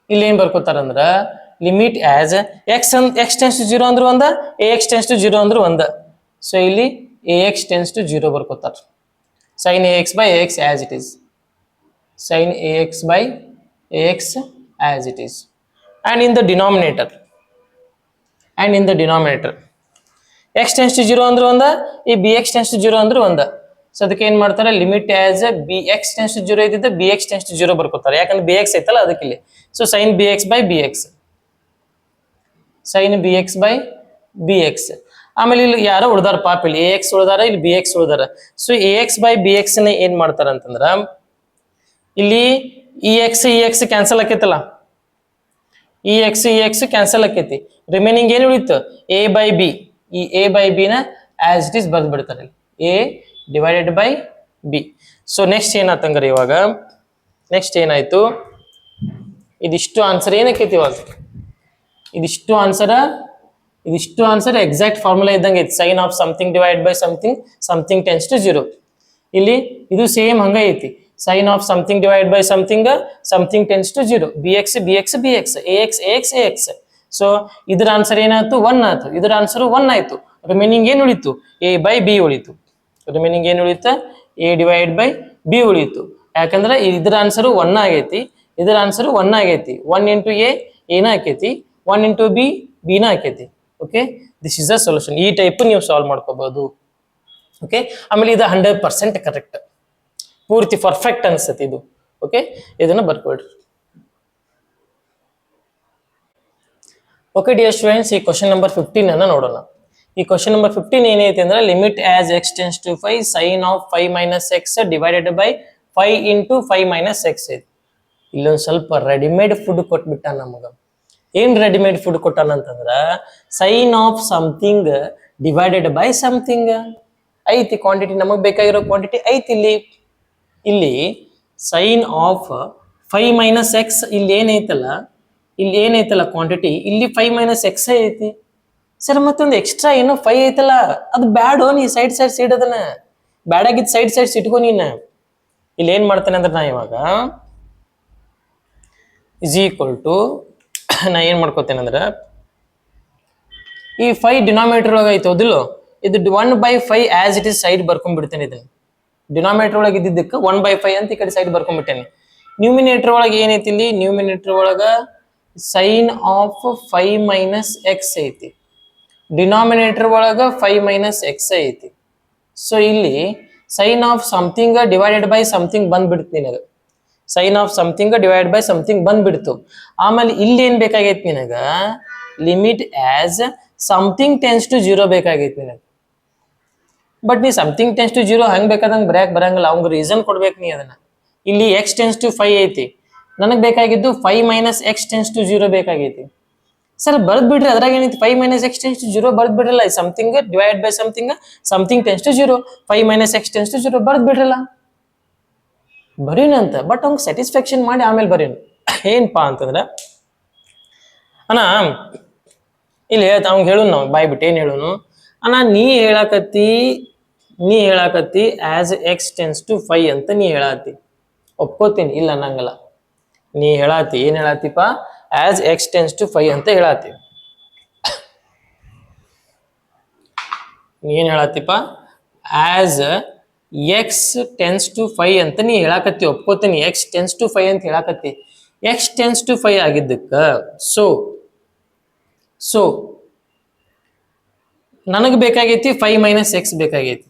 ಇಲ್ಲಿ ಏನ್ ಬರ್ಕೋತಾರಂದ್ರ limit as x tends to 0 ಅಂದ್ರು ಒಂದ, ax ಟೆನ್ಸ್ ಟು 0 ಅಂದ್ರು ಒಂದ. ಸೊ ಇಲ್ಲಿ ax ಟೆನ್ಸ್ ಟು 0 ಬರ್ಕೋತಾರ. Sine ax by ax as it is, sin ax by ax as it is. And in the denominator x tends to 0 ಅಂದ್ರು ಒಂದ, ಈ bx tends to 0 ಅಂದ್ರು ಒಂದ. ಸೊ ಅದಕ್ಕೆ ಏನ್ ಮಾಡ್ತಾರೆ, limit as b x tends to zero ಇದ್ದಿದ್ದ b x tends to zero ಬರ್ಕೋತಾರೆ, ಯಾಕಂದ್ರೆ ಬಿ ಎಕ್ಸ್ ಐತಲ್ಲ ಅದಕ್ಕೆ ಇಲ್ಲಿ. So sine b x by b x, sine b x by b x. ಆಮೇಲೆ ಇಲ್ಲಿ ಯಾರೋ ಉಳ್ದಾರ ಪಾಪ, ಇಲ್ಲಿ ಎ ಎಕ್ಸ್ ಉಳ್ದಾರ, ಇಲ್ಲಿ ಬಿ ಎಕ್ಸ್ ಉಳ್ದಾರ. So a x by b x ನ ಏನ್ ಮಾಡ್ತಾರ ಅಂತಂದ್ರ, ಇಲ್ಲಿ ಇ ಎಕ್ಸ್ ಕ್ಯಾನ್ಸಲ್ ಆಕೈತಲ್ಲ, ಇ ಎಕ್ಸ್ ಕ್ಯಾನ್ಸಲ್ ಆಕೈತಿ. ರಿಮೈನಿಂಗ್ ಏನ್ ಉಳಿತು, ಎ ಬೈ ಬಿ. ಈ ಎ ಬೈ ಬಿ ನ ಆಸ್ ಇಟ್ ಈಸ್ ಬರ್ದ್ ಬಿಡ್ತಾರೆ, a divided by b. So next ಏನಾತಂಗ್ರಿ, ಇವಾಗ ನೆಕ್ಸ್ಟ್ ಏನಾಯ್ತು, ಇದಿಷ್ಟು ಆನ್ಸರ್ ಏನಕ್ಕೈತಿ ಇವಾಗ, ಇದಿಷ್ಟು ಆನ್ಸರ್ ಎಕ್ಸಾಕ್ಟ್ ಫಾರ್ಮುಲಾ ಇದ್ದಂಗೆ ಐತಿ. Sine of something divide by something, something tends to zero. ಇಲ್ಲಿ ಇದು ಸೇಮ್ ಹಂಗ ಐತಿ, sine of something divide by something, something tends to zero. B x b x b x, a x a x a x. So ಇದ್ರ ಆನ್ಸರ್ ಏನಾಯ್ತು, 1 ಆಯ್ತು. ಇದ್ರ ಆನ್ಸರ್ 1 ಆಯ್ತು. ರಿಮೈನಿಂಗ್ ಏನ್ ಉಳಿತು, ಎ ಬೈ ಬಿ ಉಳಿತು. ರಿಮೈನಿಂಗ್ ಏನ್ ಉಳಿತ, ಎ ಡಿವೈಡ್ ಬೈ ಬಿ ಉಳಿತು. ಯಾಕಂದ್ರೆ ಇದ್ರ ಆನ್ಸರ್ 1 ಆಗೈತಿ, ಇದ್ರ ಆನ್ಸರ್ 1 ಆಗೈತಿ. 1 ಇಂಟು ಎ ಏನ ಆಕೈತಿ, 1 ಇಂಟು ಬಿ ಬಿನ ಆಕೈತಿ. Okay, this is the solution. ಈ ಟೈಪ್ ನೀವು ಸಾಲ್ವ್ ಮಾಡ್ಕೋಬಹುದು. ಓಕೆ, ಆಮೇಲೆ ಇದು 100% ಕರೆಕ್ಟ್, ಪೂರ್ತಿ ಪರ್ಫೆಕ್ಟ್ ಅನ್ಸುತ್ತೆ ಇದು. ಓಕೆ, ಇದನ್ನ ಬರ್ಕೊಡ್ರಿ. ಓಕೆ ಡಿಯರ್ ಸ್ಟೂಡೆಂಟ್ಸ್, ಈ ಕ್ವಶನ್ ನಂಬರ್ 15 ಅನ್ನ ನೋಡೋಣ. ಈ ಕ್ವಶನ್ ನಂಬರ್ 15 ಏನೈತೆ ಅಂದ್ರೆ, limit as x tends to 5 sine of 5 minus x divided by 5 into 5 minus x ಐತಿ. ಇಲ್ಲೊಂದು ಸ್ವಲ್ಪ ರೆಡಿಮೇಡ್ ಫುಡ್ ಕೊಟ್ಬಿಟ್ಟ ನಮಗ. ಏನ್ ರೆಡಿಮೇಡ್ ಫುಡ್ ಕೊಟ್ಟಾನಂತಂದ್ರ, sine of something divided by something ಐತಿ. ಕ್ವಾಂಟಿಟಿ ನಮಗ್ ಬೇಕಾಗಿರೋ ಕ್ವಾಂಟಿಟಿ ಐತಿ ಇಲ್ಲಿ. ಇಲ್ಲಿ ಸೈನ್ ಆಫ್ 5 ಮೈನಸ್ ಎಕ್ಸ್ ಇಲ್ಲಿ ಏನೈತಲ್ಲ ಕ್ವಾಂಟಿಟಿ, ಇಲ್ಲಿ 5 ಮೈನಸ್ ಎಕ್ಸ್ ಐತಿ. ಸರ್ ಮತ್ತೊಂದು ಎಕ್ಸ್ಟ್ರಾ ಏನೋ 5 ಐತಲ್ಲ, ಅದು ಬ್ಯಾಡೋ, ನೀ ಸೈಡ್ ಅದನ್ನ ಬ್ಯಾಡಾಗಿದ್ ಸೈಡ್ ಇಟ್ಕೋ ನೀನ್. ಇಲ್ಲಿ ಏನ್ ಮಾಡ್ತಾನೆ ಅಂದ್ರೆ, ನಾ ಇವಾಗ ಇಸ್ ಈಕ್ವಲ್ ಟು, ನಾ ಏನ್ ಮಾಡ್ಕೋತೇನೆ ಅಂದ್ರೆ, ಈ 5 ಡಿನಾಮಿನೇಟರ್ ಒಳಗೆ ಐತೆ ಓದಿಲ್ಲೋ, ಇದು 1/5 ಆಸ್ ಇಟ್ ಇಸ್ ಸೈಡ್ ಬರ್ಕೊಂಡ್ಬಿಡ್ತೇನೆ. ಇದನ್ನ ಡಿನಾಮಿನೇಟರ್ ಒಳಗೆ ಇದ್ದಿದ್ದಕ್ಕೆ 1/5 ಅಂತ ಈ ಕಡೆ ಸೈಡ್ ಬರ್ಕೊಂಡ್ಬಿಟ್ಟೇನೆ. ನ್ಯೂಮಿನೇಟರ್ ಒಳಗೆ ಏನೈತಿ, ಇಲ್ಲಿ ನ್ಯೂಮಿನೇಟರ್ ಒಳಗ ಸೈನ್ ಆಫ್ 5 ಮೈನಸ್ ಎಕ್ಸ್ ಐತಿ, ಡಿನಾಮಿನೇಟರ್ ಒಳಗ 5 ಮೈನಸ್ ಎಕ್ಸ್ ಐತಿ. ಸೊ ಇಲ್ಲಿ sine of something divided by something ಬಂದ್ಬಿಡ್ತು ನಿನಗ, sine of something divide by something ಬಂದ್ಬಿಡ್ತು. ಆಮೇಲೆ ಇಲ್ಲಿ ಏನ್ ಬೇಕಾಗೈತಿ ನಿನಗ, limit as something tends to zero ಬೇಕಾಗೈತಿ ನಿನಗ. ಬಟ್ ನೀ ಸಮಥಿಂಗ್ ಟೆನ್ಸ್ ಟು ಜೀರೋ ಹಂಗ್ ಬೇಕಾದಂಗೆ ಬರೆಯಕ್ ಬರಂಗಿಲ್ಲ, ಅವಂಗ ರೀಸನ್ ಕೊಡ್ಬೇಕು ನೀ ಅದನ್ನ. ಇಲ್ಲಿ ಎಕ್ಸ್ ಟೆನ್ಸ್ ಟು 5 ಐತಿ, ನನಗ್ ಬೇಕಾಗಿದ್ದು 5 minus x tends to zero ಬೇಕಾಗೈತಿ. ಸರ್ ಬರ್ದ್ ಬಿಡ್ರಿ, ಅದ್ರಾಗ ಏನೈತಿ, 5 minus x tends to zero ಬರ್ದ್ ಬಿಡ್ರಲ್ಲ. Something divide by something, something tends to zero, 5 minus x tends to zero ಬರ್ದ್ ಬಿಡ್ರಲ್ಲ, ಬರೀನಂತ. ಬಟ್ ಅವ್ಗೆ ಸ್ಯಾಟಿಸ್ಫ್ಯಾಕ್ಷನ್ ಮಾಡಿ ಆಮೇಲೆ ಬರೀನು. ಏನಪ್ಪಾ ಅಂತಂದ್ರೆ, ಅಣ್ಣ ಇಲ್ಲಿ ಅವ್ಗೆ ಹೇಳು, ನಾವು ಬಾಯ್ ಬಿಟ್ಟು ಏನ್ ಹೇಳೋನು, ಅಣ್ಣ ನೀ ಹೇಳಾಕತ್ತಿ ಆಸ್ ಎಕ್ಸ್ ಟೆನ್ಸ್ ಟು 5 ಅಂತ ನೀ ಹೇಳಾತಿ, ಒಪ್ಕೋತೀನಿ, ಇಲ್ಲ ಅನ್ನಂಗಲ್ಲ. ನೀ ಹೇಳಾತಿ, ಏನ್ ಹೇಳಾತಿಪ್ಪ, ಆಸ್ ಎಕ್ಸ್ ಟೆನ್ಸ್ ಟು 5 ಅಂತ ಹೇಳಾತಿ. ನೀ ಏನ್ ಹೇಳಾತಿಪ್ಪ, ಆಸ್ ಎಕ್ಸ್ ಟೆನ್ಸ್ ಟು 5 ಅಂತ ನೀ ಹೇಳಾಕತ್ತಿ, ಒಪ್ಕೋತೀನಿ. ಎಕ್ಸ್ ಟೆನ್ಸ್ ಟು 5 ಅಂತ ಹೇಳಾಕತ್ತಿ. ಎಕ್ಸ್ ಟೆನ್ಸ್ ಟು 5 ಆಗಿದ್ದಕ್ಕ ಸೊ ನನಗೆ ಬೇಕಾಗೈತಿ 5 ಮೈನಸ್ ಎಕ್ಸ್ ಬೇಕಾಗೈತಿ,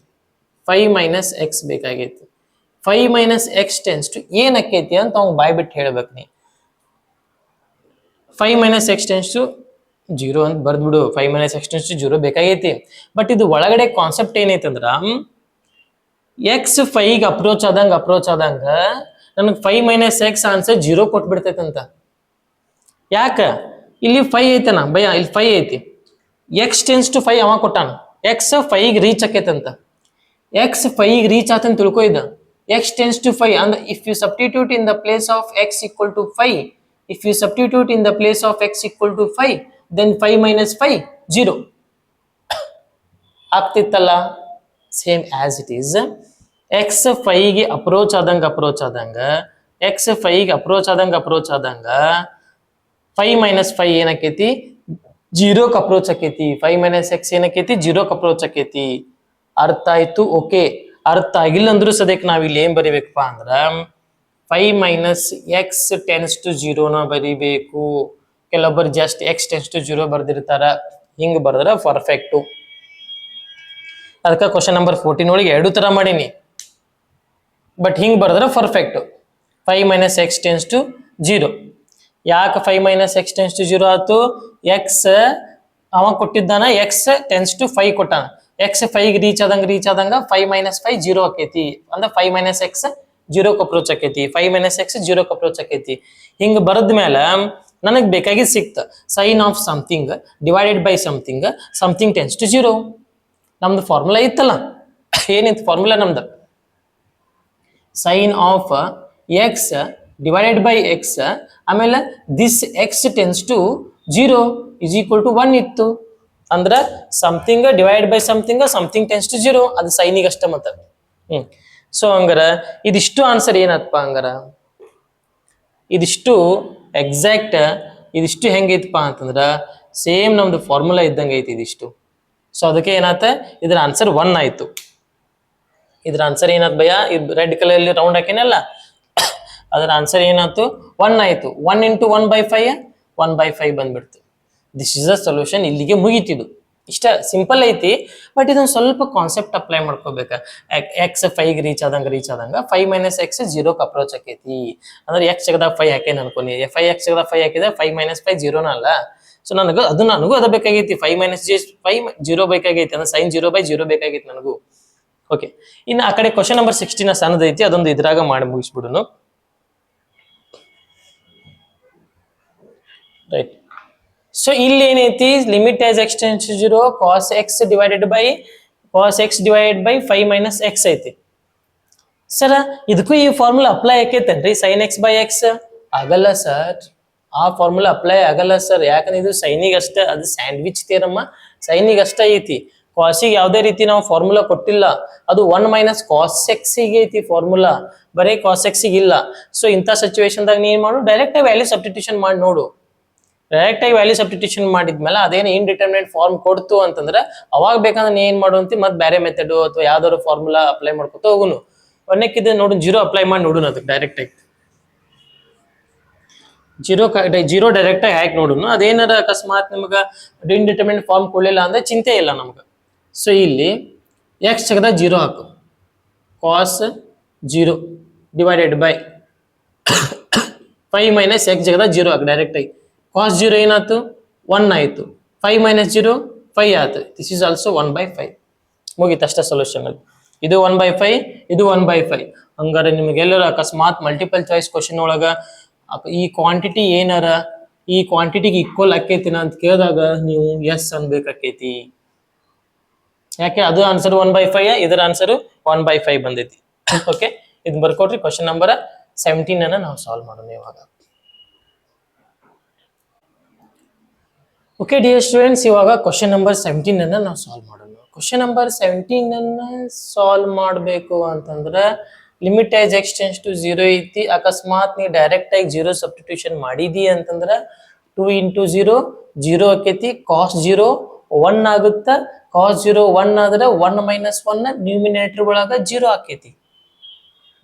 5 ಮೈನಸ್ ಎಕ್ಸ್ ಬೇಕಾಗೈತಿ. 5 ಮೈನಸ್ ಎಕ್ಸ್ ಟೆನ್ಸ್ ಟು ಏನ್ ಆಕೈತಿ ಅಂತ ಅವ್ನು ಬಾಯ್ ಬಿಟ್ಟು ಹೇಳ್ಬೇಕು ನೀ. 5 ಮೈನಸ್ ಎಕ್ಸ್ ಟೆನ್ಸ್ ಟು 0 ಅಂತ ಬರ್ದ್ಬಿಡು. 5 ಮೈನಸ್ ಎಕ್ಸ್ ಟೆನ್ಸ್ ಟು 0 ಬೇಕಾಗೈತಿ. ಬಟ್ ಇದು ಒಳಗಡೆ ಕಾನ್ಸೆಪ್ಟ್ ಏನೈತಂದ್ರ, ಎಕ್ಸ್ 5ಗೆ ಅಪ್ರೋಚ್ ಆದಂಗ ನನಗೆ 5 ಮೈನಸ್ ಎಕ್ಸ್ ಆನ್ಸರ್ 0 ಕೊಟ್ಬಿಡ್ತೈತಂತ. ಯಾಕ, ಇಲ್ಲಿ 5 ಐತನ ಭಯ, ಇಲ್ಲಿ 5 ಐತಿ. ಎಕ್ಸ್ ಟೆನ್ಸ್ ಟು 5 ಅವ ಕೊಟ್ಟಾನ, ಎಕ್ಸ್ 5ಗೆ ರೀಚ್ ಆಕೈತಂತ. ಎಕ್ಸ್ 5ಗೆ ರೀಚ್ ಆತಂತ ತಿಳ್ಕೊ. ಇದು ಎಕ್ಸ್ ಟೆನ್ಸ್ ಟು 5 ಅಂದ್ರೆ, if you substitute in the place of x equal to 5, if you substitute in the place of x equal to 5, then 5 minus 5 0 ಆಗ್ತಿತ್ತಲ್ಲ. Same as it is, x 5ಗೆ ಅಪ್ರೋಚ್ ಆದಂಗ ಎಕ್ಸ್ 5ಗೆ ಅಪ್ರೋಚ್ ಆದಂಗ 5 ಮೈನಸ್ 5 ಏನಕ್ಕೈತಿ, 0ಕ್ಕೆ ಅಪ್ರೋಚ್ ಆಕೈತಿ. 5 ಮೈನಸ್ ಎಕ್ಸ್ ಏನಕ್ಕೈತಿ, 0ಕ್ಕೆ ಅಪ್ರೋಚ್ ಆಕೈತಿ. ಅರ್ಥ ಆಯ್ತು? ಓಕೆ. ಅರ್ಥ ಆಗಿಲ್ಲ ಅಂದ್ರೂ ಸದ್ಯಕ್ಕೆ ನಾವ್ ಇಲ್ಲಿ ಏನ್ ಬರಿಬೇಕಪ್ಪ ಅಂದ್ರ, 5 ಮೈನಸ್ ಎಕ್ಸ್ ಟೆನ್ಸ್ ಟು 0ನ ಬರಿಬೇಕು. ಕೆಲವೊಬ್ಬರು ಜಸ್ಟ್ ಎಕ್ಸ್ ಟೆನ್ಸ್ ಟು 0 ಬರ್ದಿರ್ತಾರ, ಹಿಂಗ್ ಬರ್ದ್ರ ಪರ್ಫೆಕ್ಟು. ಅದಕ್ಕೆ ಕ್ವಶನ್ ನಂಬರ್ 14 ಒಳಗೆ 2 ತರ ಮಾಡೀನಿ. ಬಟ್ ಹಿಂಗೆ ಬರೆದ್ರೆ perfect. 5 minus x tends to 0. ಯಾಕೆ 5 ಮೈನಸ್ ಎಕ್ಸ್ ಟೆನ್ಸ್ ಟು 0 ಆಯ್ತು? ಎಕ್ಸ್ ಅವ ಕೊಟ್ಟಿದ್ದಾನ, ಎಕ್ಸ್ ಟೆನ್ಸ್ ಟು 5 ಕೊಟ್ಟಾನ. ಎಕ್ಸ್ 5 ರೀಚ್ ಆದಂಗ 5 ಮೈನಸ್ 5 0 ಆಕೈತಿ. ಅಂದ್ರೆ 5 ಮೈನಸ್ ಎಕ್ಸ್ 0 ಅಪ್ರೋಚ್ ಆಕೈತಿ. 5 ಮೈನಸ್ ಎಕ್ಸ್ 0 ಅಪ್ರೋಚ್ ಆಕೈತಿ. ಹಿಂಗ ಬರದ್ ಮೇಲೆ ನನಗೆ ಬೇಕಾಗಿ ಸಿಕ್ತ sine of something divided by something tends to 0. ನಮ್ದು ಫಾರ್ಮುಲಾ ಇತ್ತಲ್ಲ, ಏನಿತ್ತು ಫಾರ್ಮುಲಾ ನಮ್ದು? Sine of x divided by x, ಆಮೇಲೆ this x tends to 0 is equal to 1 ಇತ್ತು. ಅಂದ್ರ something divide by something tends to 0, ಅದು ಸೈನಿಗೆ ಅಷ್ಟ ಮತ್ತ. ಸೊ ಹಂಗಾರ ಇದಿಷ್ಟು ಆನ್ಸರ್ ಏನತ್ತಪ್ಪ? ಹಂಗಾರ ಇದಿಷ್ಟು ಎಕ್ಸಾಕ್ಟ್, ಇದಿಷ್ಟು ಹೆಂಗೈತಪ್ಪ ಅಂತಂದ್ರ ಸೇಮ್ ನಮ್ದು ಫಾರ್ಮುಲಾ ಇದ್ದಂಗೆ ಐತಿ ಇದಿಷ್ಟು. ಸೊ ಅದಕ್ಕೆ ಏನಾತ, ಇದ್ರ ಆನ್ಸರ್ 1 ಆಯ್ತು. ಇದ್ರ ಆನ್ಸರ್ ಏನಾತ್ ಭಯ? ಇದು ರೆಡ್ ಕಲರ್ ಅಲ್ಲಿ ರೌಂಡ್ ಹಾಕಿನಲ್ಲ, ಅದರ ಆನ್ಸರ್ ಏನಾಯ್ತು? 1 ಆಯ್ತು. 1 ಇಂಟು 1/5 1/5 ಬಂದ್ಬಿಡ್ತು. This is a solution. ಇಲ್ಲಿಗೆ ಮುಗೀತಿದು. ಇಷ್ಟ ಸಿಂಪಲ್ ಐತಿ, ಬಟ್ ಇದೊಂದು ಸ್ವಲ್ಪ ಕಾನ್ಸೆಪ್ಟ್ ಅಪ್ಲೈ ಮಾಡ್ಕೋಬೇಕ. ಎಕ್ಸ್ 5 ರೀಚ್ ಆದಂಗ 5 ಮೈನಸ್ ಎಕ್ಸ್ 0 ಅಪ್ರೋಚ್ ಆಕೈತಿ. ಅಂದ್ರೆ ಎಕ್ಸ್ ಜಗದಾಗ 5 ಹಾಕೇನ್ ಅನ್ಕೊನಿ, 5x ಜಗದಾಗ 5 ಹಾಕಿದ್ರೆ 5 ಮೈನಸ್ 5 0ನ ಅಲ್ಲ. ಸೊ ನನಗೂ ಅದ ಬೇಕಾಗೈತಿ. 5 ಮೈನಸ್ 5 0 ಬೇಕಾಗೈತಿ. ಅಂದ್ರೆ ಸೈನ್ 0/0 ಬೇಕಾಗೈತಿ ನನಗೂ. ಓಕೆ, ಇನ್ನು ಆ ಕಡೆ ಕ್ವಶನ್ ನಂಬರ್ 16 ಸಣ್ಣದೈತಿ, ಅದೊಂದು ಇದ್ರಾಗ ಮಾಡಿ ಮುಗಿಸ್ಬಿಡುನು. ರೈಟ್. ಸೊ ಇಲ್ಲಿ ಏನೈತಿ? Limit as x tends to 0 cos x divided by 5 minus x ಐತಿ. ಸರ್ ಇದಕ್ಕೂ ಈ ಫಾರ್ಮುಲಾ ಅಪ್ಲೈ ಆಕೈತೇನ್ರಿ? ಸೈನ್ ಎಕ್ಸ್ ಬೈ ಎಕ್ಸ್ ಆಗಲ್ಲ ಸರ್, ಆ ಫಾರ್ಮುಲಾ ಅಪ್ಲೈ ಆಗಲ್ಲ ಸರ್. ಯಾಕಂದ್ರೆ ಇದು ಸೈನಿಗೆ ಅಷ್ಟೇ, ಅದು ಸ್ಯಾಂಡ್ವಿಚ್ ಥಿಯರಮ್ ಸೈನಿಗೆ ಅಷ್ಟೇ ಐತಿ. ಕಾಸಿಗೆ ಯಾವುದೇ ರೀತಿ ನಾವು ಫಾರ್ಮುಲಾ ಕೊಟ್ಟಿಲ್ಲ. ಅದು 1 ಮೈನಸ್ ಕಾಸ್ ಎಕ್ಸ್ ಗೆ ಐತಿ ಫಾರ್ಮುಲಾ, ಬರೀ ಕಾಸ್ ಎಕ್ಸ್ ಇಲ್ಲ. ಸೊ ಇಂಥ ಸಿಚುವೇಶನ್ದಾಗ ನೀ ಏನ್ ಮಾಡು, ಡೈರೆಕ್ಟ್ ಆಗಿ ವ್ಯಾಲ್ಯೂ ಸಬ್ಸ್ಟಿಟ್ಯೂಷನ್ ಮಾಡಿ ನೋಡು. ಡೈರೆಕ್ಟ್ ಆಗಿ ವ್ಯಾಲ್ಯೂ ಸಬ್ಸ್ಟಿಟ್ಯೂಷನ್ ಮಾಡಿದ್ಮೇಲೆ ಅದೇನು ಇನ್ಡಿಟರ್ಮಿನೇಟ್ ಫಾರ್ಮ್ ಕೊಡ್ತು ಅಂತಂದ್ರೆ ಅವಾಗ ಬೇಕಂದ್ರೆ ನೀ ಏನ್ ಮಾಡು ಅಂತ ಮತ್ತೆ ಬೇರೆ ಮೆಥಡ್ ಅಥವಾ ಯಾವ್ದಾದ್ರು ಫಾರ್ಮುಲಾ ಅಪ್ಲೈ ಮಾಡ್ಕೊತ ಹೋಗುನು. ಒಂದಕ್ಕಿದೆ ನೋಡು, 0 ಅಪ್ಲೈ ಮಾಡಿ ನೋಡುನು. ಅದಕ್ಕೆ ಡೈರೆಕ್ಟ್ ಆಗಿ ಜೀರೋ ಡೈರೆಕ್ಟ್ ಆಗಿ ಹಾಕಿ ನೋಡುನು. ಅದೇನಾರ ಅಕಸ್ಮಾತ್ ನಿಮ್ಗೆ ಇನ್ಡಿಟರ್ಮಿನೇಟ್ ಫಾರ್ಮ್ ಕೊಡ್ಲಿಲ್ಲ ಅಂದ್ರೆ ಚಿಂತೆ ಇಲ್ಲ ನಮ್ಗೆ. ಸೊ ಇಲ್ಲಿ ಎಕ್ಸ್ ಜಗದ 0 ಹಾಕು, ಕಾಸ್ 0 ಡಿವೈಡೆಡ್ ಬೈ 5 ಮೈನಸ್ ಎಕ್ಸ್ ಜಗದ 0 ಹಾಕು ಡೈರೆಕ್ಟ್ ಆಗಿ. ಕಾಸ್ 0 ಏನಾಯ್ತು? 1 ಆಯ್ತು. 5 ಮೈನಸ್ 0 5 ಆಯ್ತು. This is also 1/5. ಮುಗೀತು ಅಷ್ಟೇ ಸೊಲ್ಯೂಷನ್ ಅಲ್ಲಿ. ಇದು 1/5, ಇದು 1/5. ಹಂಗಾರೆ ನಿಮಗೆಲ್ಲರ ಅಕಸ್ಮಾತ್ ಮಲ್ಟಿಪಲ್ ಚಾಯ್ಸ್ ಕ್ವಶನ್ ಒಳಗ ಈ ಕ್ವಾಂಟಿಟಿ ಏನಾರ ಈ ಕ್ವಾಂಟಿಟಿಗೆ ಈಕ್ವಲ್ ಆಕೈತಿನ ಅಂತ ಕೇಳಿದಾಗ ನೀವು ಎಸ್ ಅನ್ಬೇಕಾಕೈತಿ. ಯಾಕೆ? ಅದು ಆನ್ಸರ್ 1/5, ಇದರ ಆನ್ಸರ್ 1/5 ಬಂದೈತಿ. ಓಕೆ, ಇದು ಬರ್ಕೊಟ್ರಿ. ಕ್ವಶನ್ ನಂಬರ್ 17 ಅನ್ನ ನಾವು ಸಾಲ್ವ್ ಮಾಡೋಣ ಇವಾಗ. ಓಕೆ ಡಿಯರ್ ಸ್ಟೂಡೆಂಟ್ಸ್, ಇವಾಗ ಕ್ವಶನ್ ನಂಬರ್ 17 ಅನ್ನ ನಾವು ಸಾಲ್ವ್ ಮಾಡೋಣ. ಕ್ವಶನ್ ನಂಬರ್ 17 ಅನ್ನ ಸಾಲ್ವ್ ಮಾಡಬೇಕು ಅಂತಂದ್ರೆ limit as x tends to 0 ಐತಿ. ಅಕಸ್ಮಾತ್ ನೀ ಡೈರೆಕ್ಟ್ ಆಗಿ 0 ಸಬ್ಸ್ಟಿಟ್ಯೂಷನ್ ಮಾಡಿದಿ ಅಂತಂದ್ರೆ 2 ಇಂಟು 0 0 ಆಕೈತಿ. ಕಾಸ್ 0 1 ಆಗುತ್ತ. ಕಾಸ್ 0 1 ಆದ್ರೆ 1 ಮೈನಸ್ 1 ನ್ಯೂಮಿನೇಟರ್ ಒಳಗ 0 ಆಕೈತಿ.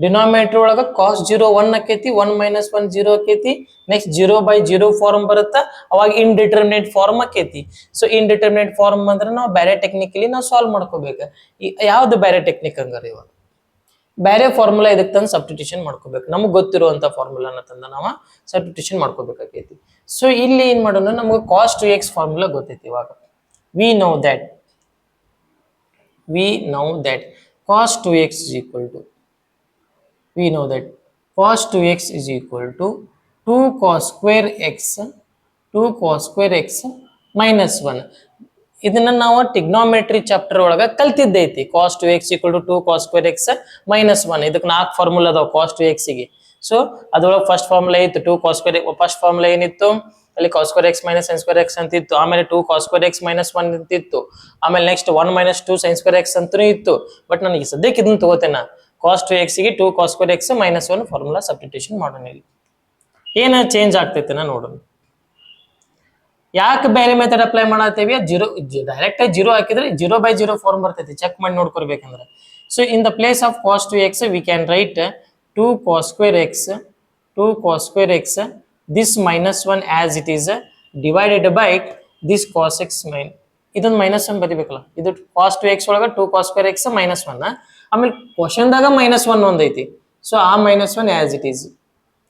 ಡಿನಾಮಿನೇಟರ್ ಒಳಗ ಕಾಸ್ 0 1 ಆಕೈತಿ, 1 ಮೈನಸ್ 1 0 ಆಕೈತಿ. ನೆಕ್ಸ್ಟ್ 0/0 ಫಾರ್ಮ್ ಬರುತ್ತ, ಅವಾಗ ಇನ್ಡಿಟರ್ಮಿನೇಟ್ ಫಾರ್ಮ್ ಆಕೈತಿ. ಸೊ ಇನ್ಡಿಟರ್ಮಿನೇಟ್ ಫಾರ್ಮ್ ಅಂದ್ರೆ ನಾವು ಬೇರೆ ಟೆಕ್ನಿಕಲಿ ನಾವು ಸಾಲ್ವ್ ಮಾಡ್ಕೋಬೇಕು. ಯಾವ್ದು ಬೇರೆ ಟೆಕ್ನಿಕ್ ಹಂಗಾರ? ಇವಾಗ ಬೇರೆ ಫಾರ್ಮುಲಾ ಇದಕ್ಕೆ ತಂದು ಸಬ್ಸ್ಟಿಟ್ಯೂಷನ್ ಮಾಡ್ಕೋಬೇಕು. ನಮಗೆ ಗೊತ್ತಿರುವಂತ ಫಾರ್ಮುಲಾನ ತಂದ ನಾವು ಸಬ್ಸ್ಟಿಟ್ಯೂಷನ್ ಮಾಡ್ಕೋಬೇಕಾಗೈತಿ. ಸೊ ಇಲ್ಲಿ ಏನ್ ಮಾಡೋಣ, ನಮಗೆ ಕಾಸ್ 2x ಫಾರ್ಮುಲಾ ಗೊತ್ತೈತಿ. ಇವಾಗ we know that cos 2x is equal to, we know that cos 2x is equal to 2 cos square x minus 1. ಇದನ್ನ ನಾವು ಟ್ರಿಗ್ನೋಮೆಟ್ರಿ ಚಾಪ್ಟರ್ ಒಳಗ ಕಲ್ತಿದ್ದೈತಿ. cos 2x equal to 2 cos square x minus 1. ಇದಕ್ಕೆ 4 ಫಾರ್ಮುಲಾ ಅದಾವ cos 2x ಗೆ. ಸೊ ಅದ್ರೊಳಗೆ ಫಸ್ಟ್ ಫಾರ್ಮುಲಾ ಇತ್ತು 2 cos square. ಫಸ್ಟ್ ಫಾರ್ಮುಲಾ ಏನಿತ್ತು ಅಲ್ಲಿ? cos square x minus sin square x ಅಂತ ಇತ್ತು. ಆಮೇಲೆ 2 cos square x minus 1 ಅಂತ ಇತ್ತು. ಆಮೇಲೆ next 1 minus 2 sin square x ಅಂತೂ ಇತ್ತು. ಬಟ್ ನನಗೆ ಸದ್ಯಕ್ಕೆ ಇದನ್ನ ತಗೋತೇನೆ. cos 2x ಗೆ 2 cos square x minus 1 formula substitution ಮಾಡೋಣ. ಇಲ್ಲಿ ಏನ ಚೇಂಜ್ ಆಗ್ತೈತೆ ನೋಡೋಣ. ಯಾಕೆ ಬೇರೆ ಮೆಥಡ್ ಅಪ್ಲೈ ಮಾಡತ್ತೇವಿ? ಡೈರೆಕ್ಟ್ ಆಗಿ 0 ಹಾಕಿದ್ರೆ 0/0 ಫಾರ್ಮ್ ಬರ್ತೈತಿ. ಚೆಕ್ ಮಾಡಿ ನೋಡ್ಕೊರ್ಬೇಕಂದ್ರೆ. So in the place of cos 2x we can write 2 cos square x this minus 1 as it is divided by this cos x minus, ಇದೊಂದು ಮೈನಸ್ 1 ಬರಿಬೇಕಲ್ಲ. ಇದು cos 2x ಒಳಗ 2 cos square x minus 1. ಆಮೇಲೆ ಕ್ವಶನ್ ದಾಗ -1 ಒಂದೈತಿ. ಸೊ ಆ minus one as it is,